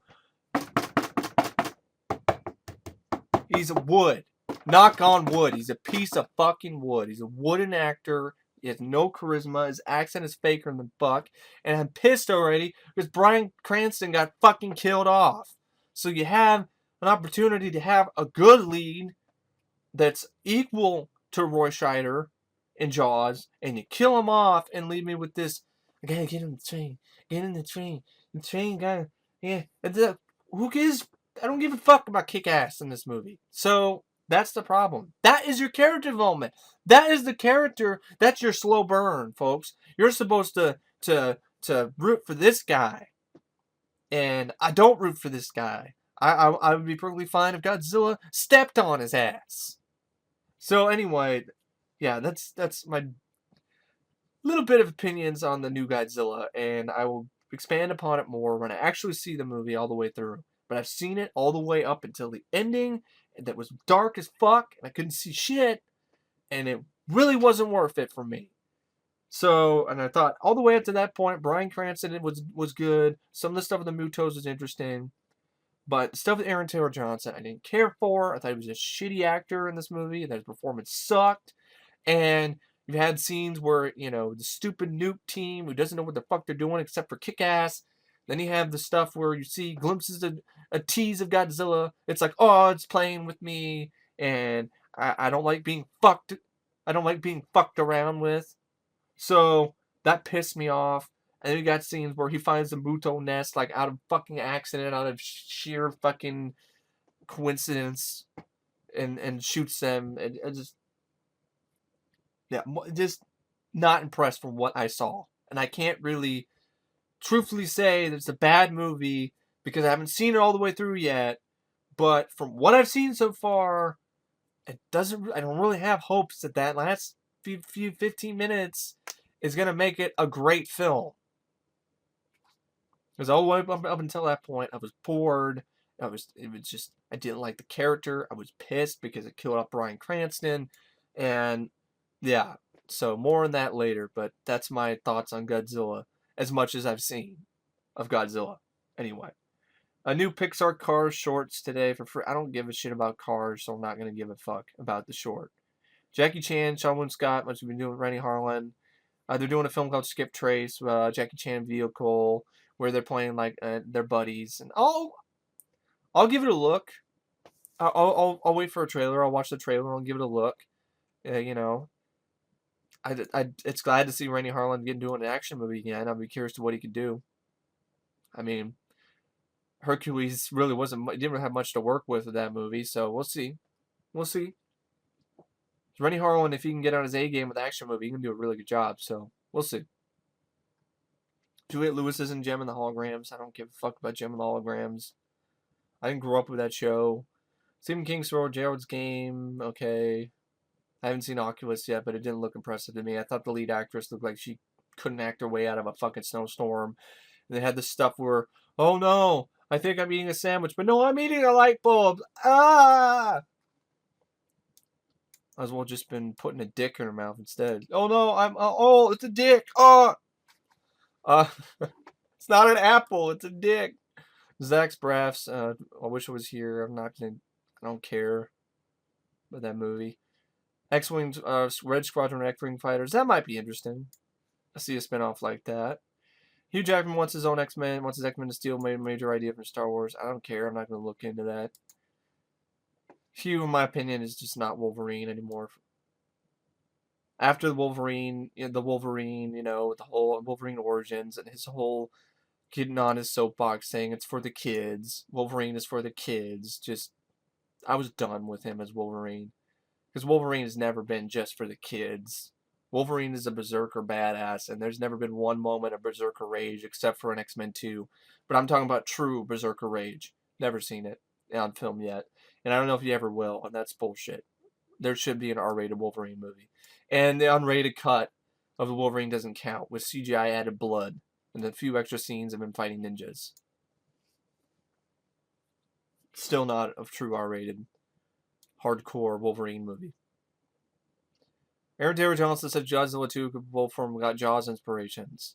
He's a wood. Knock on wood. He's a piece of fucking wood. He's a wooden actor. He has no charisma. His accent is faker than fuck. And I'm pissed already because Bryan Cranston got fucking killed off. So you have an opportunity to have a good lead that's equal to Roy Scheider in Jaws, and you kill him off and leave me with this, I gotta get in the train. Get in the train. The train gotta... Yeah. Who gives... I don't give a fuck about Kick-Ass in this movie. So... that's the problem. That is your character development. That is the character. That's your slow burn, folks. You're supposed to root for this guy. And I don't root for this guy. I would be perfectly fine if Godzilla stepped on his ass. So anyway, yeah, that's my little bit of opinions on the new Godzilla, and I will expand upon it more when I actually see the movie all the way through. But I've seen it all the way up until the ending, and that was dark as fuck, and I couldn't see shit, and it really wasn't worth it for me. So, and I thought all the way up to that point, Bryan Cranston was good. Some of the stuff with the Mutos was interesting. But stuff with Aaron Taylor Johnson, I didn't care for. I thought he was a shitty actor in this movie. That his performance sucked. And you've had scenes where, the stupid nuke team who doesn't know what the fuck they're doing except for kick ass. Then you have the stuff where you see glimpses of a tease of Godzilla. It's like, oh, it's playing with me. And I don't like being fucked. I don't like being fucked around with. So that pissed me off. And then you got scenes where he finds the Muto nest, like, out of fucking accident, out of sheer fucking coincidence, and shoots them. And just not impressed from what I saw. And I can't really truthfully say that it's a bad movie because I haven't seen it all the way through yet. But from what I've seen so far, I don't really have hopes that last few 15 minutes is going to make it a great film. Because all the way up until that point, I was bored. I didn't like the character. I was pissed because it killed off Bryan Cranston. And yeah, so more on that later. But that's my thoughts on Godzilla, as much as I've seen of Godzilla. Anyway, a new Pixar Cars shorts today for free. I don't give a shit about Cars, so I'm not going to give a fuck about the short. Jackie Chan, Sean Scott, much we've been doing with Rennie Harlan. They're doing a film called Skip Trace, Jackie Chan vehicle, where they're playing like their buddies, and I'll give it a look. I'll wait for a trailer. I'll watch the trailer. I'll give it a look. It's glad to see Rennie Harlan doing an action movie again. I'll be curious to what he could do. I mean, Hercules really didn't have much to work with that movie, so we'll see. We'll see. Rennie Harlan, if he can get on his A game with action movie, he can do a really good job. So we'll see. Juliette Lewis isn't Gem and the Holograms. I don't give a fuck about Gem and the Holograms. I didn't grow up with that show. Stephen King's Gerald's Game. Okay. I haven't seen Oculus yet, but it didn't look impressive to me. I thought the lead actress looked like she couldn't act her way out of a fucking snowstorm. And they had this stuff where, oh no, I think I'm eating a sandwich, but no, I'm eating a light bulb. Ah! I as well just been putting a dick in her mouth instead. Oh no, it's a dick. It's not an apple, it's a dick. Zach's Braffs, I wish I was here. I don't care about that movie. X-Wing, Red Squadron X-Wing Fighters, that might be interesting. I see a spinoff like that. Hugh Jackman wants his own X-Men, wants his X-Men to steal a major idea from Star Wars. I don't care, I'm not going to look into that. Hugh, in my opinion, is just not Wolverine anymore. After the Wolverine, the whole Wolverine origins and his whole getting on his soapbox saying it's for the kids. Wolverine is for the kids. I was done with him as Wolverine. Because Wolverine has never been just for the kids. Wolverine is a berserker badass, and there's never been one moment of berserker rage except for in X-Men 2. But I'm talking about true berserker rage. Never seen it on film yet. And I don't know if you ever will, and that's bullshit. There should be an R-rated Wolverine movie. And the unrated cut of the Wolverine doesn't count, with CGI added blood and a few extra scenes of him fighting ninjas. Still not a true R-rated, hardcore Wolverine movie. Aaron Taylor Johnson said Godzilla 2 could pull from Jaws inspirations.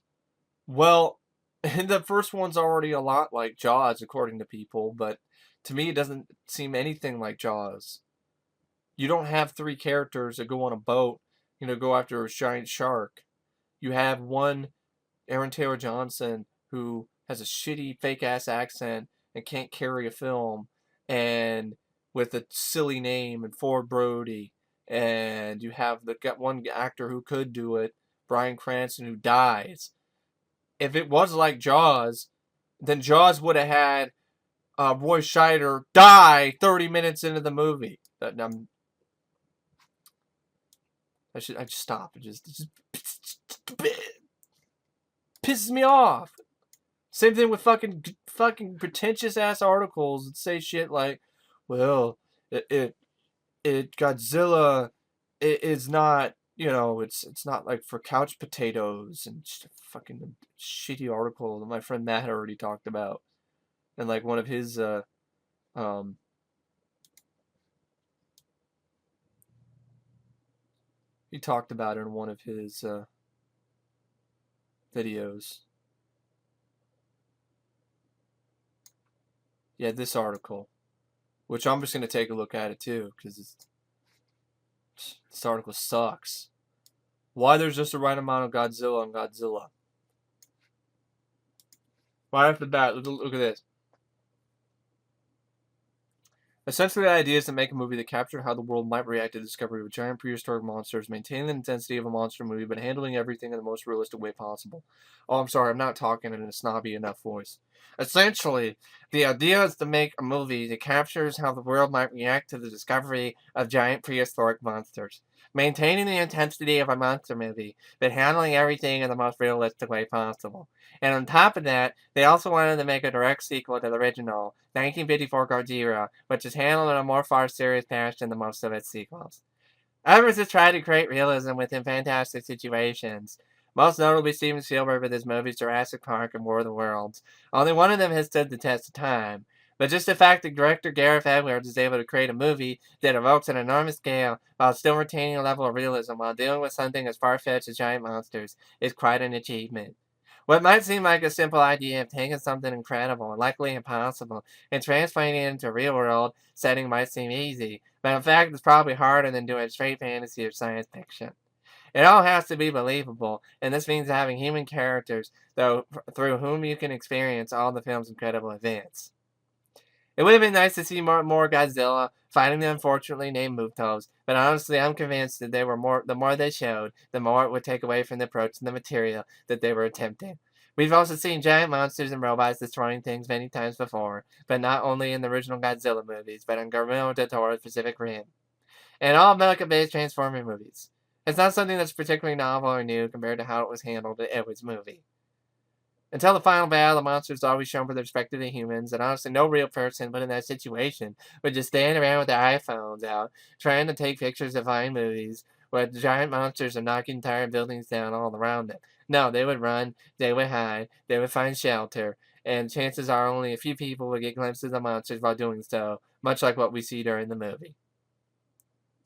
Well, the first one's already a lot like Jaws, according to people, but to me it doesn't seem anything like Jaws. You don't have three characters that go on a boat, go after a giant shark. You have one Aaron Taylor Johnson who has a shitty fake-ass accent and can't carry a film, and with a silly name, and Ford Brody. And you have one actor who could do it, Bryan Cranston, who dies. If it was like Jaws, then Jaws would have had Roy Scheider die 30 minutes into the movie. I just stop. It just pisses me off. Same thing with fucking pretentious ass articles that say shit like, well, Godzilla is not you know, it's not like for couch potatoes and just a fucking shitty article that my friend Matt already talked about. And like one of his um he talked about it in one of his videos. Yeah, this article, which I'm just gonna take a look at it too, because this article sucks. Why there's just the right amount of Godzilla on Godzilla. Right off the bat, look at this. Essentially, the idea is to make a movie that captures how the world might react to the discovery of giant prehistoric monsters, maintaining the intensity of a monster movie, but handling everything in the most realistic way possible. Oh, I'm sorry, I'm not talking in a snobby enough voice. Essentially, the idea is to make a movie that captures how the world might react to the discovery of giant prehistoric monsters, maintaining the intensity of a monster movie, but handling everything in the most realistic way possible. And on top of that, they also wanted to make a direct sequel to the original 1954 Godzilla, which is handled in a more far serious fashion than most of its sequels. Others have tried to create realism within fantastic situations. Most notably Steven Spielberg with his movies Jurassic Park and War of the Worlds. Only one of them has stood the test of time. But just the fact that director Gareth Edwards is able to create a movie that evokes an enormous scale while still retaining a level of realism while dealing with something as far-fetched as giant monsters is quite an achievement. What might seem like a simple idea of taking something incredible and likely impossible and translating it into a real-world setting might seem easy, but in fact it's probably harder than doing straight fantasy or science fiction. It all has to be believable, and this means having human characters, though, through whom you can experience all the film's incredible events. It would have been nice to see more Godzilla fighting the unfortunately named Mutos, but honestly, I'm convinced that the more they showed, the more it would take away from the approach and the material that they were attempting. We've also seen giant monsters and robots destroying things many times before, but not only in the original Godzilla movies, but in Guillermo del Toro's Pacific Rim, and all America-based Transformers movies. It's not something that's particularly novel or new compared to how it was handled in Edwards' movie. Until the final battle, the monsters always shown from the perspective of humans, and honestly, no real person put in that situation would just stand around with their iPhones out, trying to take pictures of fine movies where the giant monsters are knocking entire buildings down all around them. No, they would run, they would hide, they would find shelter, and chances are only a few people would get glimpses of the monsters while doing so, much like what we see during the movie.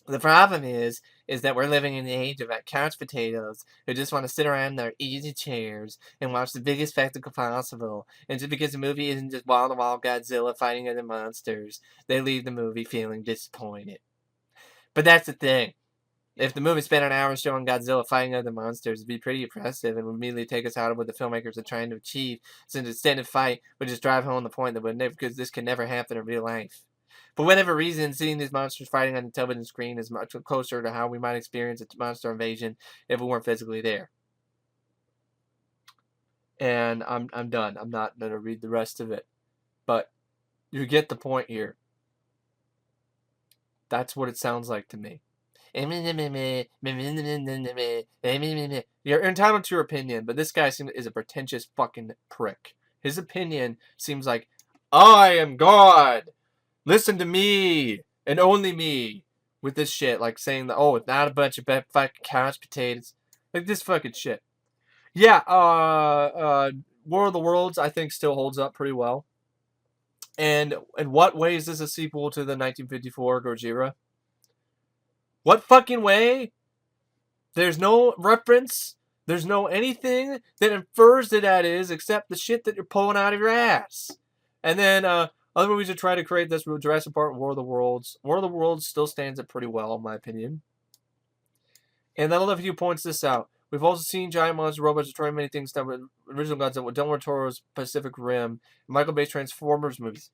The problem is that we're living in the age of couch potatoes who just want to sit around in their easy chairs and watch the biggest spectacle possible. And just because the movie isn't just wall-to-wall Godzilla fighting other monsters, they leave the movie feeling disappointed. But that's the thing. If the movie spent an hour showing Godzilla fighting other monsters, it'd be pretty impressive and would immediately take us out of what the filmmakers are trying to achieve, since instead of fight would just drive home the point that would never, because this can never happen in real life. For whatever reason, seeing these monsters fighting on the television screen is much closer to how we might experience a monster invasion if we weren't physically there. And I'm done. I'm not going to read the rest of it. But you get the point here. That's what it sounds like to me. You're entitled to your opinion, but this guy is a pretentious fucking prick. His opinion seems like, I am God. Listen to me and only me with this shit, like saying that, oh, it's not a bunch of fucking couch potatoes, like this fucking shit. Yeah, War of the Worlds I think still holds up pretty well. And in what way is this a sequel to the 1954 Godzilla? What fucking way? There's no reference. There's no anything that infers that is except the shit that you're pulling out of your ass. And then other movies that try to create this Jurassic Park, War of the Worlds. War of the Worlds still stands up pretty well, in my opinion. And then I'll let you points this out. We've also seen giant monster robots destroying many things that were original Godzilla with Del Toro's Pacific Rim, Michael Bay's Transformers movies.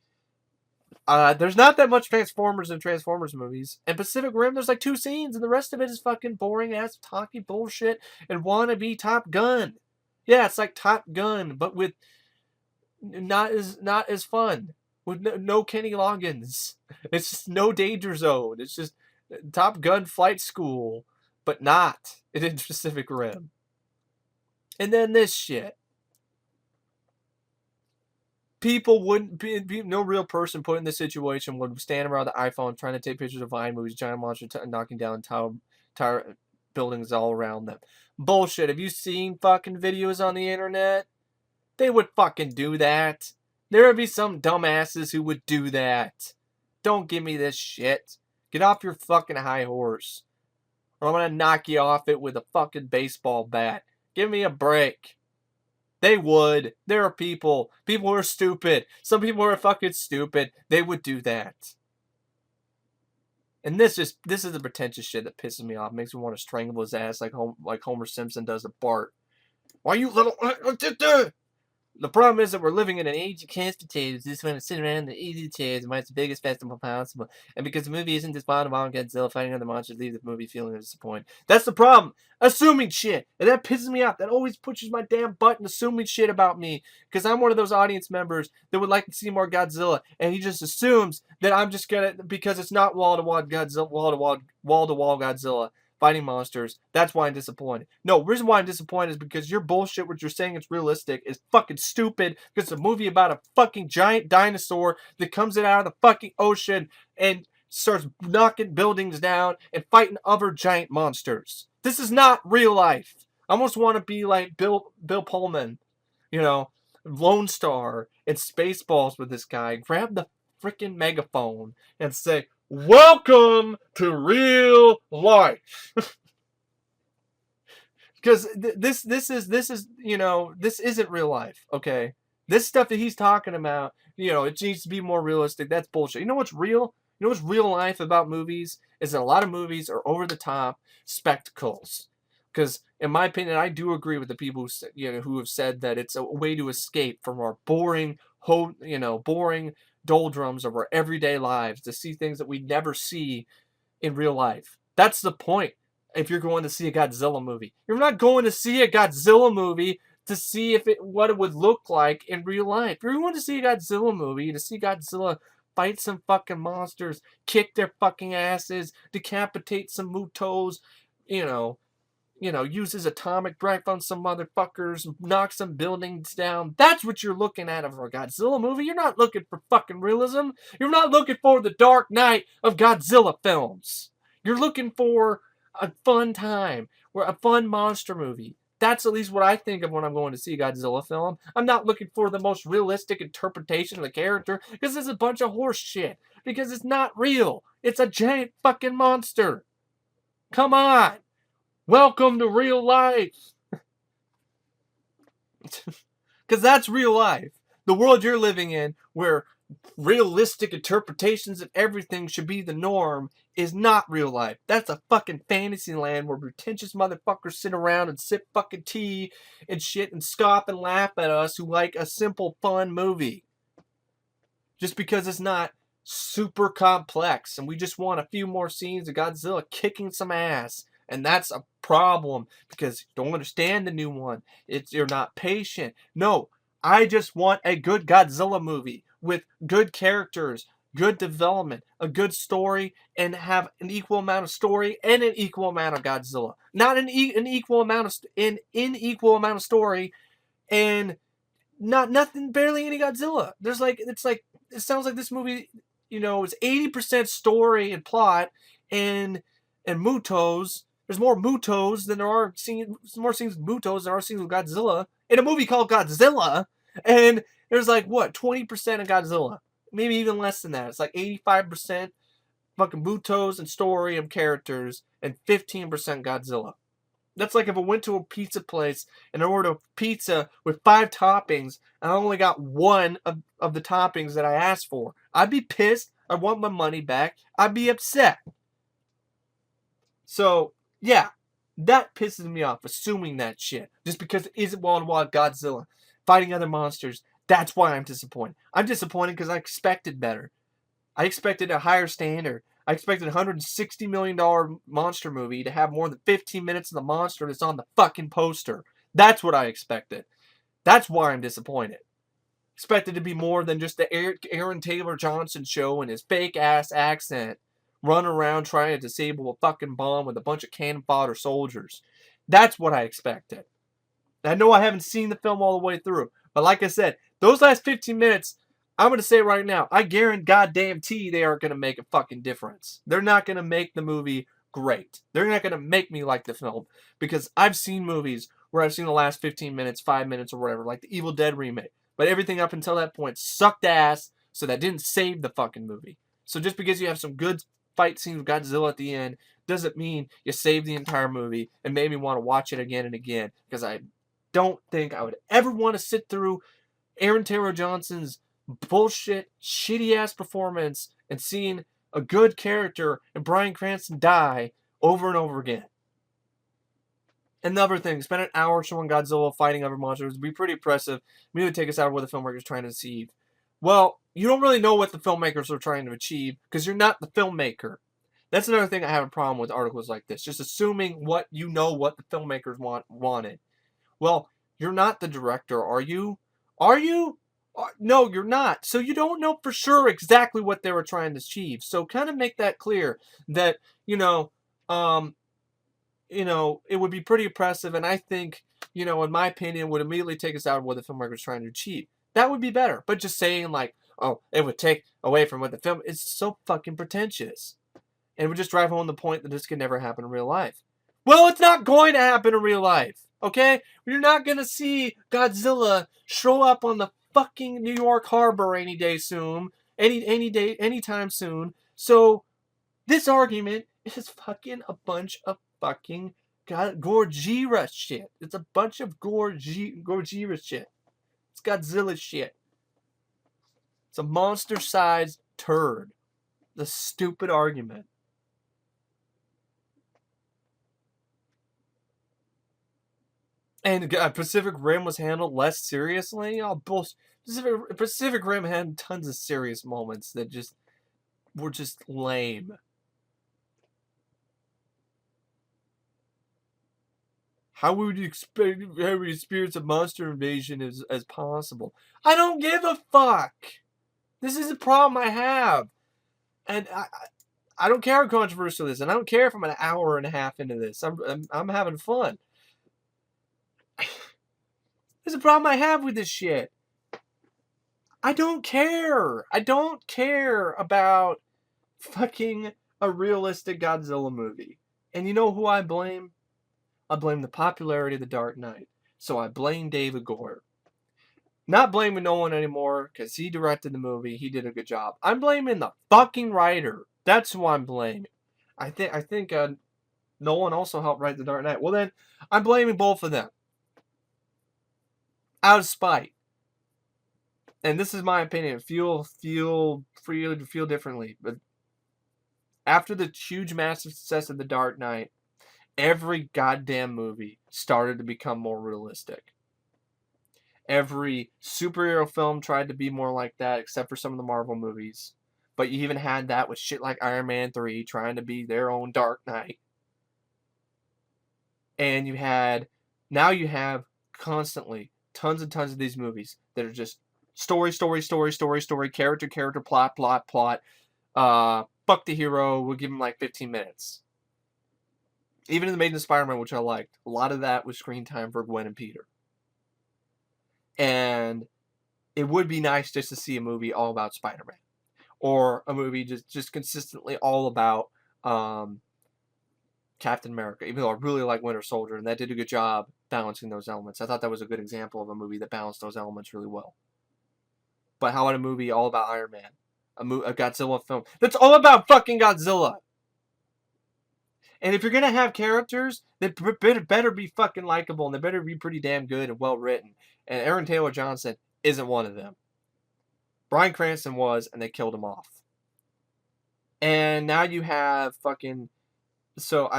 There's not that much Transformers in Transformers movies. And Pacific Rim, there's like 2 scenes, and the rest of it is fucking boring ass talky bullshit and wannabe Top Gun. Yeah, it's like Top Gun, but with not as fun. With no Kenny Loggins. It's just no Danger Zone. It's just Top Gun Flight School, but not in Pacific Rim. And then this shit. People wouldn't be no real person put in this situation would stand around the iPhone trying to take pictures of Vine movies, giant monster knocking down entire buildings all around them. Bullshit. Have you seen fucking videos on the internet? They would fucking do that. There would be some dumbasses who would do that. Don't give me this shit. Get off your fucking high horse. Or I'm gonna knock you off it with a fucking baseball bat. Give me a break. They would. There are people. People who are stupid. Some people are fucking stupid. They would do that. And this is the pretentious shit that pisses me off. Makes me want to strangle his ass like Homer Simpson does to Bart. Why you little... The problem is that we're living in an age of cast potatoes. Just want to sit around in the easy chairs and watch the biggest festival possible. And because the movie isn't just bottom-on Godzilla fighting other monsters, leave the movie feeling disappointed. That's the problem. Assuming shit. And that pisses me off. That always pushes my damn button assuming shit about me. Because I'm one of those audience members that would like to see more Godzilla. And he just assumes that I'm just gonna... Because it's not wall-to-wall Godzilla, wall-to-wall Godzilla fighting monsters. That's why I'm disappointed. No, the reason why I'm disappointed is because your bullshit, what you're saying it's realistic, is fucking stupid. Because it's a movie about a fucking giant dinosaur that comes out of the fucking ocean and starts knocking buildings down and fighting other giant monsters. This is not real life. I almost want to be like Bill Pullman, you know, Lone Star and Spaceballs with this guy. Grab the freaking megaphone and say, "Welcome to real life." Because this is you know, this isn't real life. Okay, this stuff that he's talking about, you know, it needs to be more realistic. That's bullshit. You know what's real? You know what's real life about movies is that a lot of movies are over the top spectacles. Because in my opinion, I do agree with the people who have said that it's a way to escape from our boring doldrums of our everyday lives, to see things that we never see in real life. That's the point. If you're going to see a Godzilla movie, you're not going to see a Godzilla movie to see what it would look like in real life. If you're going to see a Godzilla movie, to see Godzilla fight some fucking monsters, kick their fucking asses, decapitate some mutos, uses atomic breath on some motherfuckers, knock some buildings down. That's what you're looking at of a Godzilla movie. You're not looking for fucking realism. You're not looking for the Dark Knight of Godzilla films. You're looking for a fun time, or a fun monster movie. That's at least what I think of when I'm going to see a Godzilla film. I'm not looking for the most realistic interpretation of the character, because it's a bunch of horse shit. Because it's not real. It's a giant fucking monster. Come on. Welcome to real life. Because that's real life. The world you're living in, where realistic interpretations of everything should be the norm, is not real life. That's a fucking fantasy land where pretentious motherfuckers sit around and sip fucking tea and shit and scoff and laugh at us who like a simple, fun movie. Just because it's not super complex and we just want a few more scenes of Godzilla kicking some ass. And that's a problem because you don't understand the new one. You're not patient. No, I just want a good Godzilla movie with good characters, good development, a good story, and have an equal amount of story and an equal amount of Godzilla. Not an equal amount of unequal amount of story and nothing, barely any Godzilla. It sounds like this movie, is 80% story and plot and mutos. There's more mutos than there are more scenes with mutos than there are scenes with Godzilla in a movie called Godzilla. And there's 20% of Godzilla, maybe even less than that. It's 85% fucking mutos and story and characters, and 15% Godzilla. That's like if I went to a pizza place and I ordered a pizza with 5 toppings and I only got one of the toppings that I asked for. I'd be pissed. I'd want my money back. I'd be upset. So, yeah, that pisses me off, assuming that shit. Just because it isn't wall-to-wall Godzilla fighting other monsters. That's why I'm disappointed. I'm disappointed because I expected better. I expected a higher standard. I expected a $160 million monster movie to have more than 15 minutes of the monster that's on the fucking poster. That's what I expected. That's why I'm disappointed. Expected to be more than just the Aaron Taylor Johnson show and his fake-ass accent. Run around trying to disable a fucking bomb with a bunch of cannon fodder soldiers. That's what I expected. I know I haven't seen the film all the way through. But like I said, those last 15 minutes, I'm going to say right now, I guarantee goddamn they aren't going to make a fucking difference. They're not going to make the movie great. They're not going to make me like the film, because I've seen movies where I've seen the last 15 minutes, 5 minutes, or whatever, like the Evil Dead remake. But everything up until that point sucked ass, so that didn't save the fucking movie. So just because you have some good fight scenes with Godzilla at the end doesn't mean you save the entire movie and made me want to watch it again and again, because I don't think I would ever want to sit through Aaron Taylor Johnson's bullshit, shitty-ass performance and seeing a good character and Bryan Cranston die over and over again. Another thing, spend an hour showing Godzilla fighting other monsters would be pretty impressive. Maybe it would take us out of what the filmmaker is trying to achieve. Well, you don't really know what the filmmakers are trying to achieve because you're not the filmmaker. That's another thing I have a problem with articles like this. Just assuming what the filmmakers wanted. Well, you're not the director, are you? Are you? No, you're not. So you don't know for sure exactly what they were trying to achieve. So kind of make that clear that, it would be pretty impressive, and I think, in my opinion, would immediately take us out of what the filmmaker is trying to achieve. That would be better. But just saying like, oh, it would take away from what the film is so fucking pretentious. And it would just drive home the point that this could never happen in real life. Well, it's not going to happen in real life. Okay? You're not going to see Godzilla show up on the fucking New York Harbor any day soon. Anytime soon. So, this argument is fucking a bunch of fucking Gojira shit. It's a bunch of Gojira shit. It's Godzilla shit. It's a monster-sized turd. The stupid argument. And Pacific Rim was handled less seriously? Oh, bullshit. Pacific Rim had tons of serious moments that were just lame. How would you experience a monster invasion as possible? I don't give a fuck! This is a problem I have. And I don't care how controversial it is, and I don't care if I'm an hour and a half into this. I'm having fun. There's a problem I have with this shit. I don't care. I don't care about fucking a realistic Godzilla movie. And you know who I blame? I blame the popularity of The Dark Knight. So I blame David Goyer. Not blaming Nolan anymore, because he directed the movie. He did a good job. I'm blaming the fucking writer. That's who I'm blaming. I think Nolan also helped write The Dark Knight. Well then, I'm blaming both of them. Out of spite. And this is my opinion. Feel free to feel differently. But after the huge, massive success of The Dark Knight, every goddamn movie started to become more realistic. Every superhero film tried to be more like that, except for some of the Marvel movies. But you even had that with shit like Iron Man 3 trying to be their own Dark Knight. And now you have constantly tons and tons of these movies that are just story, character, plot. Fuck the hero, we'll give him like 15 minutes. Even in The Amazing Spider-Man, which I liked, a lot of that was screen time for Gwen and Peter. And it would be nice just to see a movie all about Spider-Man. Or a movie just consistently all about Captain America. Even though I really like Winter Soldier, and that did a good job balancing those elements. I thought that was a good example of a movie that balanced those elements really well. But how about a movie all about Iron Man? A Godzilla film that's all about fucking Godzilla. And if you're going to have characters, they better be fucking likable, and they better be pretty damn good and well written. And Aaron Taylor Johnson isn't one of them. Bryan Cranston was, and they killed him off. And now you have fucking... So,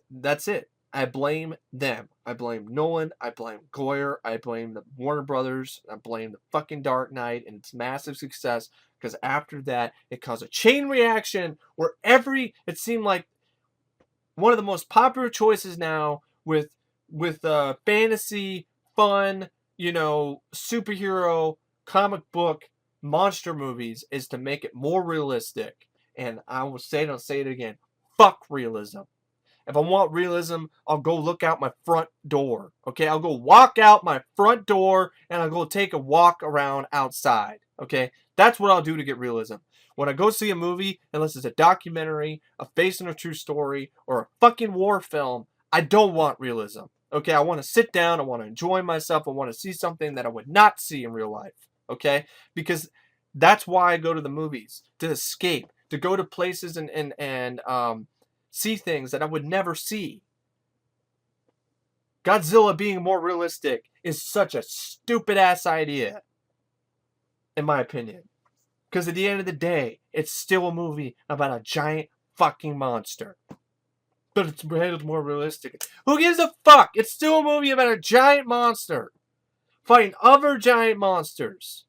that's it. I blame them. I blame Nolan. I blame Goyer. I blame the Warner Brothers. I blame the fucking Dark Knight and its massive success. Because after that, it caused a chain reaction where it seemed like one of the most popular choices now with fantasy, fun, superhero, comic book, monster movies is to make it more realistic. And I will say it, I'll say it again. Fuck realism. If I want realism, I'll go look out my front door. Okay, I'll go walk out my front door and I'll go take a walk around outside. Okay, that's what I'll do to get realism. When I go see a movie, unless it's a documentary, a based on a true story, or a fucking war film, I don't want realism. Okay, I want to sit down, I want to enjoy myself, I want to see something that I would not see in real life. Okay? Because that's why I go to the movies, to escape, to go to places and see things that I would never see. Godzilla being more realistic is such a stupid ass idea, in my opinion. Because at the end of the day, it's still a movie about a giant fucking monster. But it's made more realistic. Who gives a fuck? It's still a movie about a giant monster fighting other giant monsters.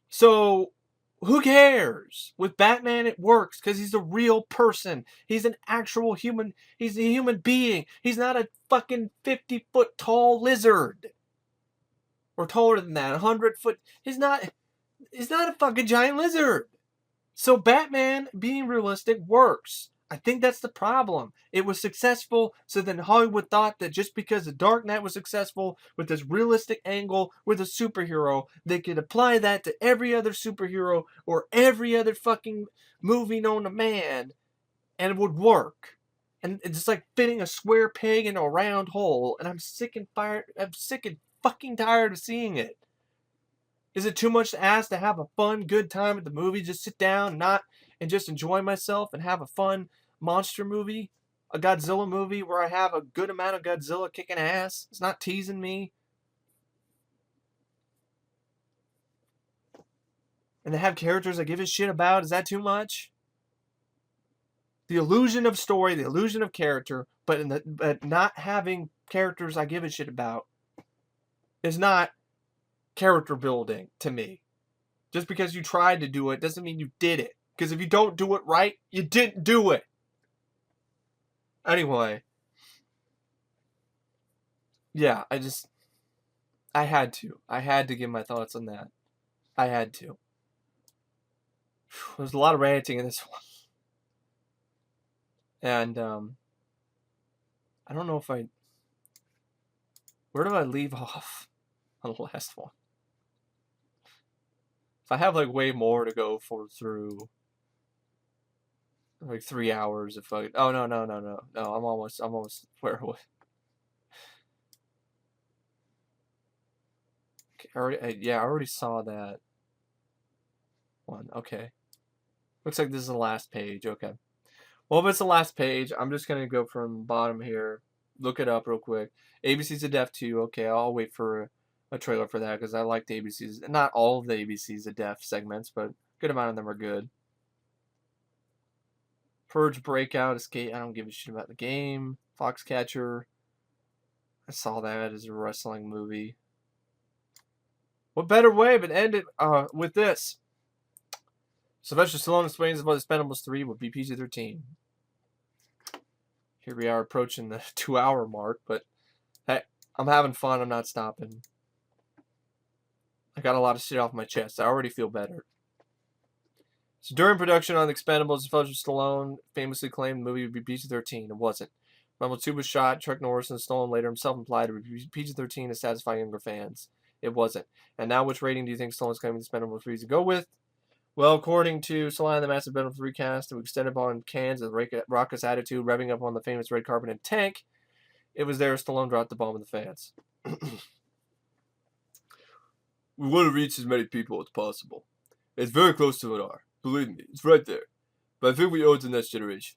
So, who cares? With Batman, it works because he's a real person. He's an actual human. He's a human being. He's not a fucking 50-foot tall lizard. Or taller than that, 100-foot. He's not a fucking giant lizard. So Batman being realistic works. I think that's the problem. It was successful, so then Hollywood thought that just because The Dark Knight was successful with this realistic angle with a superhero, they could apply that to every other superhero or every other fucking movie known to man, and it would work. And it's just like fitting a square peg in a round hole, and I'm sick and fucking tired of seeing it. Is it too much to ask to have a fun, good time at the movie? Just sit down, and just enjoy myself and have a fun monster movie? A Godzilla movie where I have a good amount of Godzilla kicking ass? It's not teasing me. And to have characters I give a shit about? Is that too much? The illusion of story, the illusion of character, but not having characters I give a shit about is not character building to me. Just because you tried to do it doesn't mean you did it. Because if you don't do it right, you didn't do it. Anyway. Yeah, I had to. I had to give my thoughts on that. I had to. There's a lot of ranting in this one. And, I don't know if where do I leave off on the last one? If I have, like, way more to go through, like, 3 hours, oh, no, I'm almost where I was. I already saw that one. Okay. Looks like this is the last page. Okay. Well, if it's the last page, I'm just going to go from the bottom here. Look it up real quick. ABC's of Death 2. Okay, I'll wait for a trailer for that because I like the ABC's. Not all of the ABC's of Death segments, but a good amount of them are good. Purge, Breakout, Escape. I don't give a shit about the game. Foxcatcher. I saw that as a wrestling movie. What better way but end it with this? Sylvester Stallone explains about Expendables 3 would be PG-13. Here we are approaching the 2-hour mark, but hey, I'm having fun. I'm not stopping. I got a lot of shit off my chest. I already feel better. So during production on The Expendables, Sylvester Stallone famously claimed the movie would be PG-13. It wasn't. Rumble 2 was shot. Chuck Norris and Stallone later himself implied it would be PG-13 to satisfy younger fans. It wasn't. And now which rating do you think Stallone's claiming The Expendables 3 to go with? Well, according to Salon, the Massive Expendables recast, it was extended upon cans with raucous attitude, revving up on the famous red carpet and tank. It was there Stallone dropped the bomb on the fans. We want to reach as many people as possible. It's very close to an R. Believe me, it's right there. But I think we owe it to the next generation.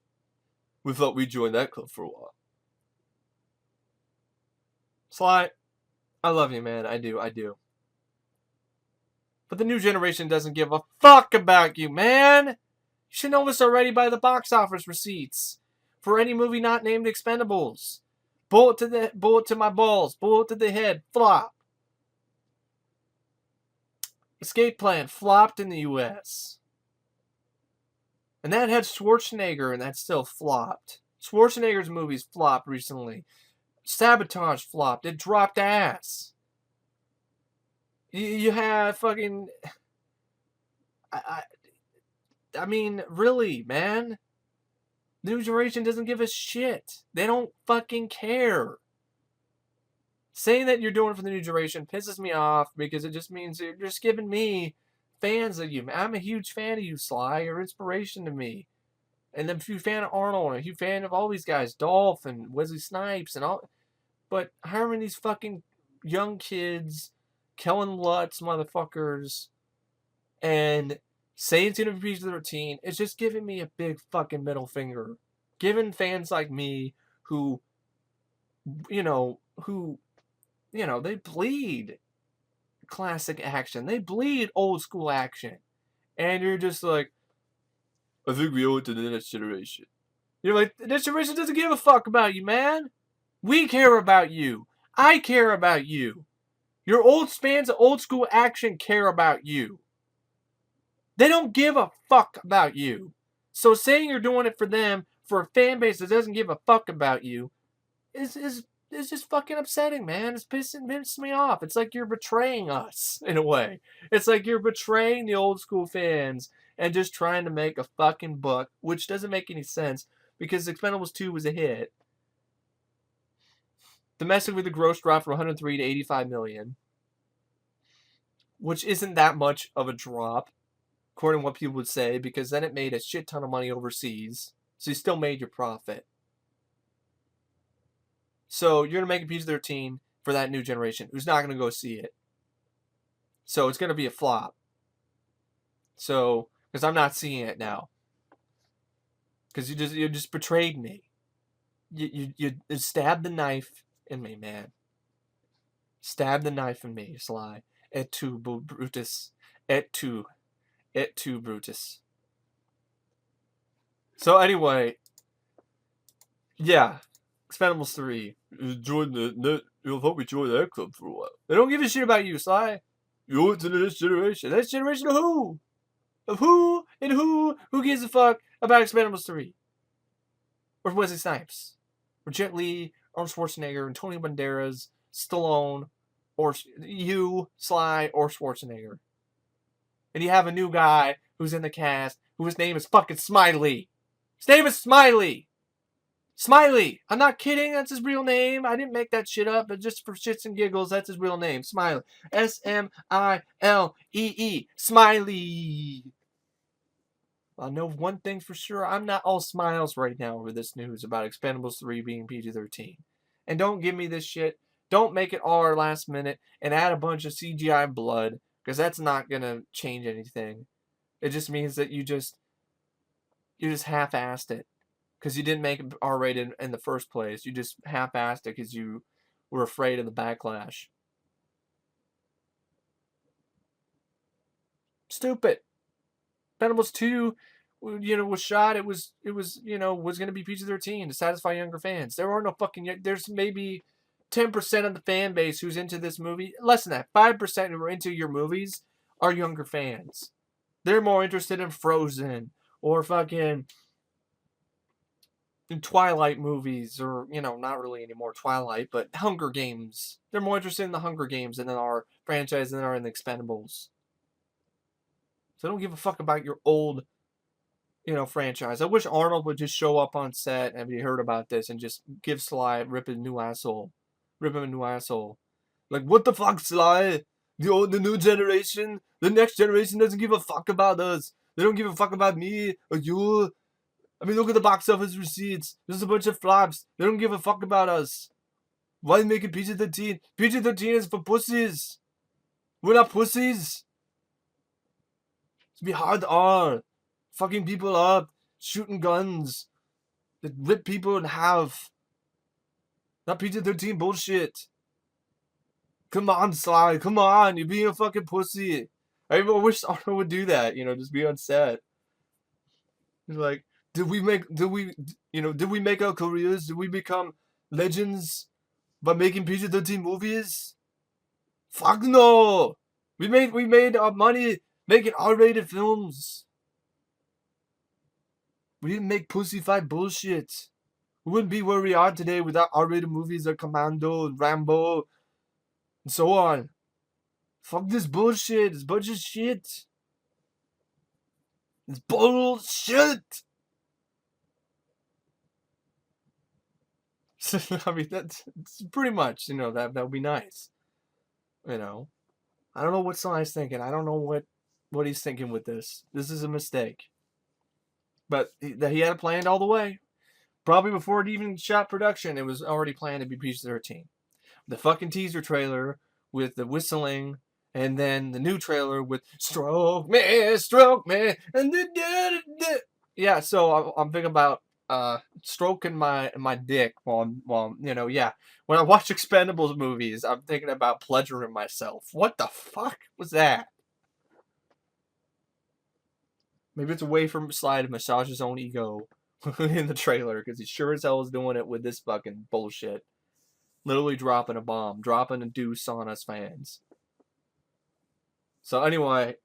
We thought we'd join that club for a while. Sly, I love you, man. I do. But the new generation doesn't give a fuck about you, man. You should know this already by the box office receipts for any movie not named Expendables. Bullet to my balls. Bullet to the head. Flop. Escape Plan flopped in the U.S. And that had Schwarzenegger, and that still flopped. Schwarzenegger's movies flopped recently. Sabotage flopped. It dropped ass. You have fucking... I mean, really, man. The new generation doesn't give a shit. They don't fucking care. Saying that you're doing it for the new generation pisses me off because it just means you're just giving me fans of you. I'm a huge fan of you, Sly. You're inspiration to me. And then a huge fan of Arnold, and a huge fan of all these guys, Dolph and Wesley Snipes and all. But hiring these fucking young kids, Kellen Lutz motherfuckers, and saying it's gonna be PG-13, it's just giving me a big fucking middle finger. Giving fans like me who they bleed classic action. They bleed old school action. And you're just like, I think we owe it to the next generation. You're like, the next generation doesn't give a fuck about you, man. We care about you. I care about you. Your old fans of old school action care about you. They don't give a fuck about you. So saying you're doing it for them, for a fan base that doesn't give a fuck about you, is just fucking upsetting, man. It's pissing me off. It's like you're betraying us, in a way. It's like you're betraying the old school fans and just trying to make a fucking buck, which doesn't make any sense because Expendables 2 was a hit. Domestically, the gross dropped from 103 to 85 million, which isn't that much of a drop, according to what people would say, because then it made a shit ton of money overseas, so you still made your profit. So you're going to make a PG-13 for that new generation who's not going to go see it. So it's going to be a flop. So, because I'm not seeing it now. Because you just betrayed me. You stabbed the knife in me, man. Stab the knife in me, Sly. Et tu, Brutus. Et tu, Brutus. So anyway, yeah, Expendables 3. Join you'll hope we join that club for a while. They don't give a shit about you, Sly. You owe it to the next generation. Next generation of who? Of who? And who? Who gives a fuck about Expendables 3? Or Wesley Snipes? Or Jet Li, Arnold Schwarzenegger, Antonio Banderas, Stallone, or you, Sly, or Schwarzenegger. And you have a new guy who's in the cast whose name is fucking Smiley. His name is Smiley. Smiley. I'm not kidding. That's his real name. I didn't make that shit up, but just for shits and giggles, that's his real name. Smiley. S-M-I-L-E-E. Smiley. I know one thing for sure. I'm not all smiles right now over this news about Expendables 3 being PG-13. And don't give me this shit. Don't make it R last minute and add a bunch of CGI blood, because that's not going to change anything. It just means that you just half-assed it. Because you didn't make it R-rated in the first place. You just half-assed it because you were afraid of the backlash. Stupid. Expendables 2, was shot. It was going to be PG-13 to satisfy younger fans. There are no fucking. There's maybe 10% of the fan base who's into this movie. Less than that. 5% who are into your movies are younger fans. They're more interested in Frozen or fucking in Twilight movies, or not really anymore Twilight, but Hunger Games. They're more interested in the Hunger Games than in our franchise than are in the Expendables. So I don't give a fuck about your old, franchise. I wish Arnold would just show up on set and be heard about this and just give Sly rip him a new asshole. Like, what the fuck, Sly? The new generation, the next generation doesn't give a fuck about us. They don't give a fuck about me or you. I mean, look at the box office receipts. There's a bunch of flops. They don't give a fuck about us. Why make it PG-13? PG-13 is for pussies. We're not pussies. It's be hard R. Fucking people up. Shooting guns. That rip people in half. Not PG-13 bullshit. Come on, Sly. Come on. You're being a fucking pussy. I wish Arnold would do that. Just be on set. He's like, did we make our careers? Did we become legends by making PG-13 movies? Fuck no! We made our money making R-rated films. We didn't make pussy fight bullshit. We wouldn't be where we are today without R-rated movies like Commando and Rambo and so on. Fuck this bullshit. It's a bunch of shit. It's bullshit. I mean, that's pretty much, that would be nice. I don't know what Sly's thinking. I don't know what he's thinking with this. This is a mistake. But he had it planned all the way. Probably before it even shot production, it was already planned to be PG-13. The fucking teaser trailer with the whistling, and then the new trailer with stroke me, and yeah. So I'm thinking about stroking my dick while yeah. When I watch Expendables movies, I'm thinking about pleasuring myself. What the fuck was that? Maybe it's a way for Sly to massage his own ego in the trailer, because he sure as hell is doing it with this fucking bullshit. Literally dropping a bomb, dropping a deuce on us fans. So anyway,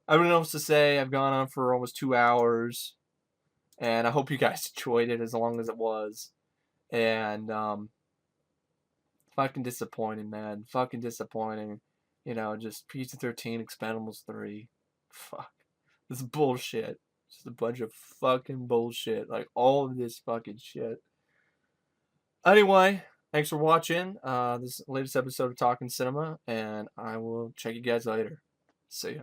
I don't know what else to say. I've gone on for almost 2 hours, and I hope you guys enjoyed it as long as it was. And fucking disappointing, man. Fucking disappointing. Just PG-13 Expendables 3. Fuck. This is bullshit. Just a bunch of fucking bullshit. Like, all of this fucking shit. Anyway, thanks for watching this latest episode of Talking Cinema, and I will check you guys later. See ya.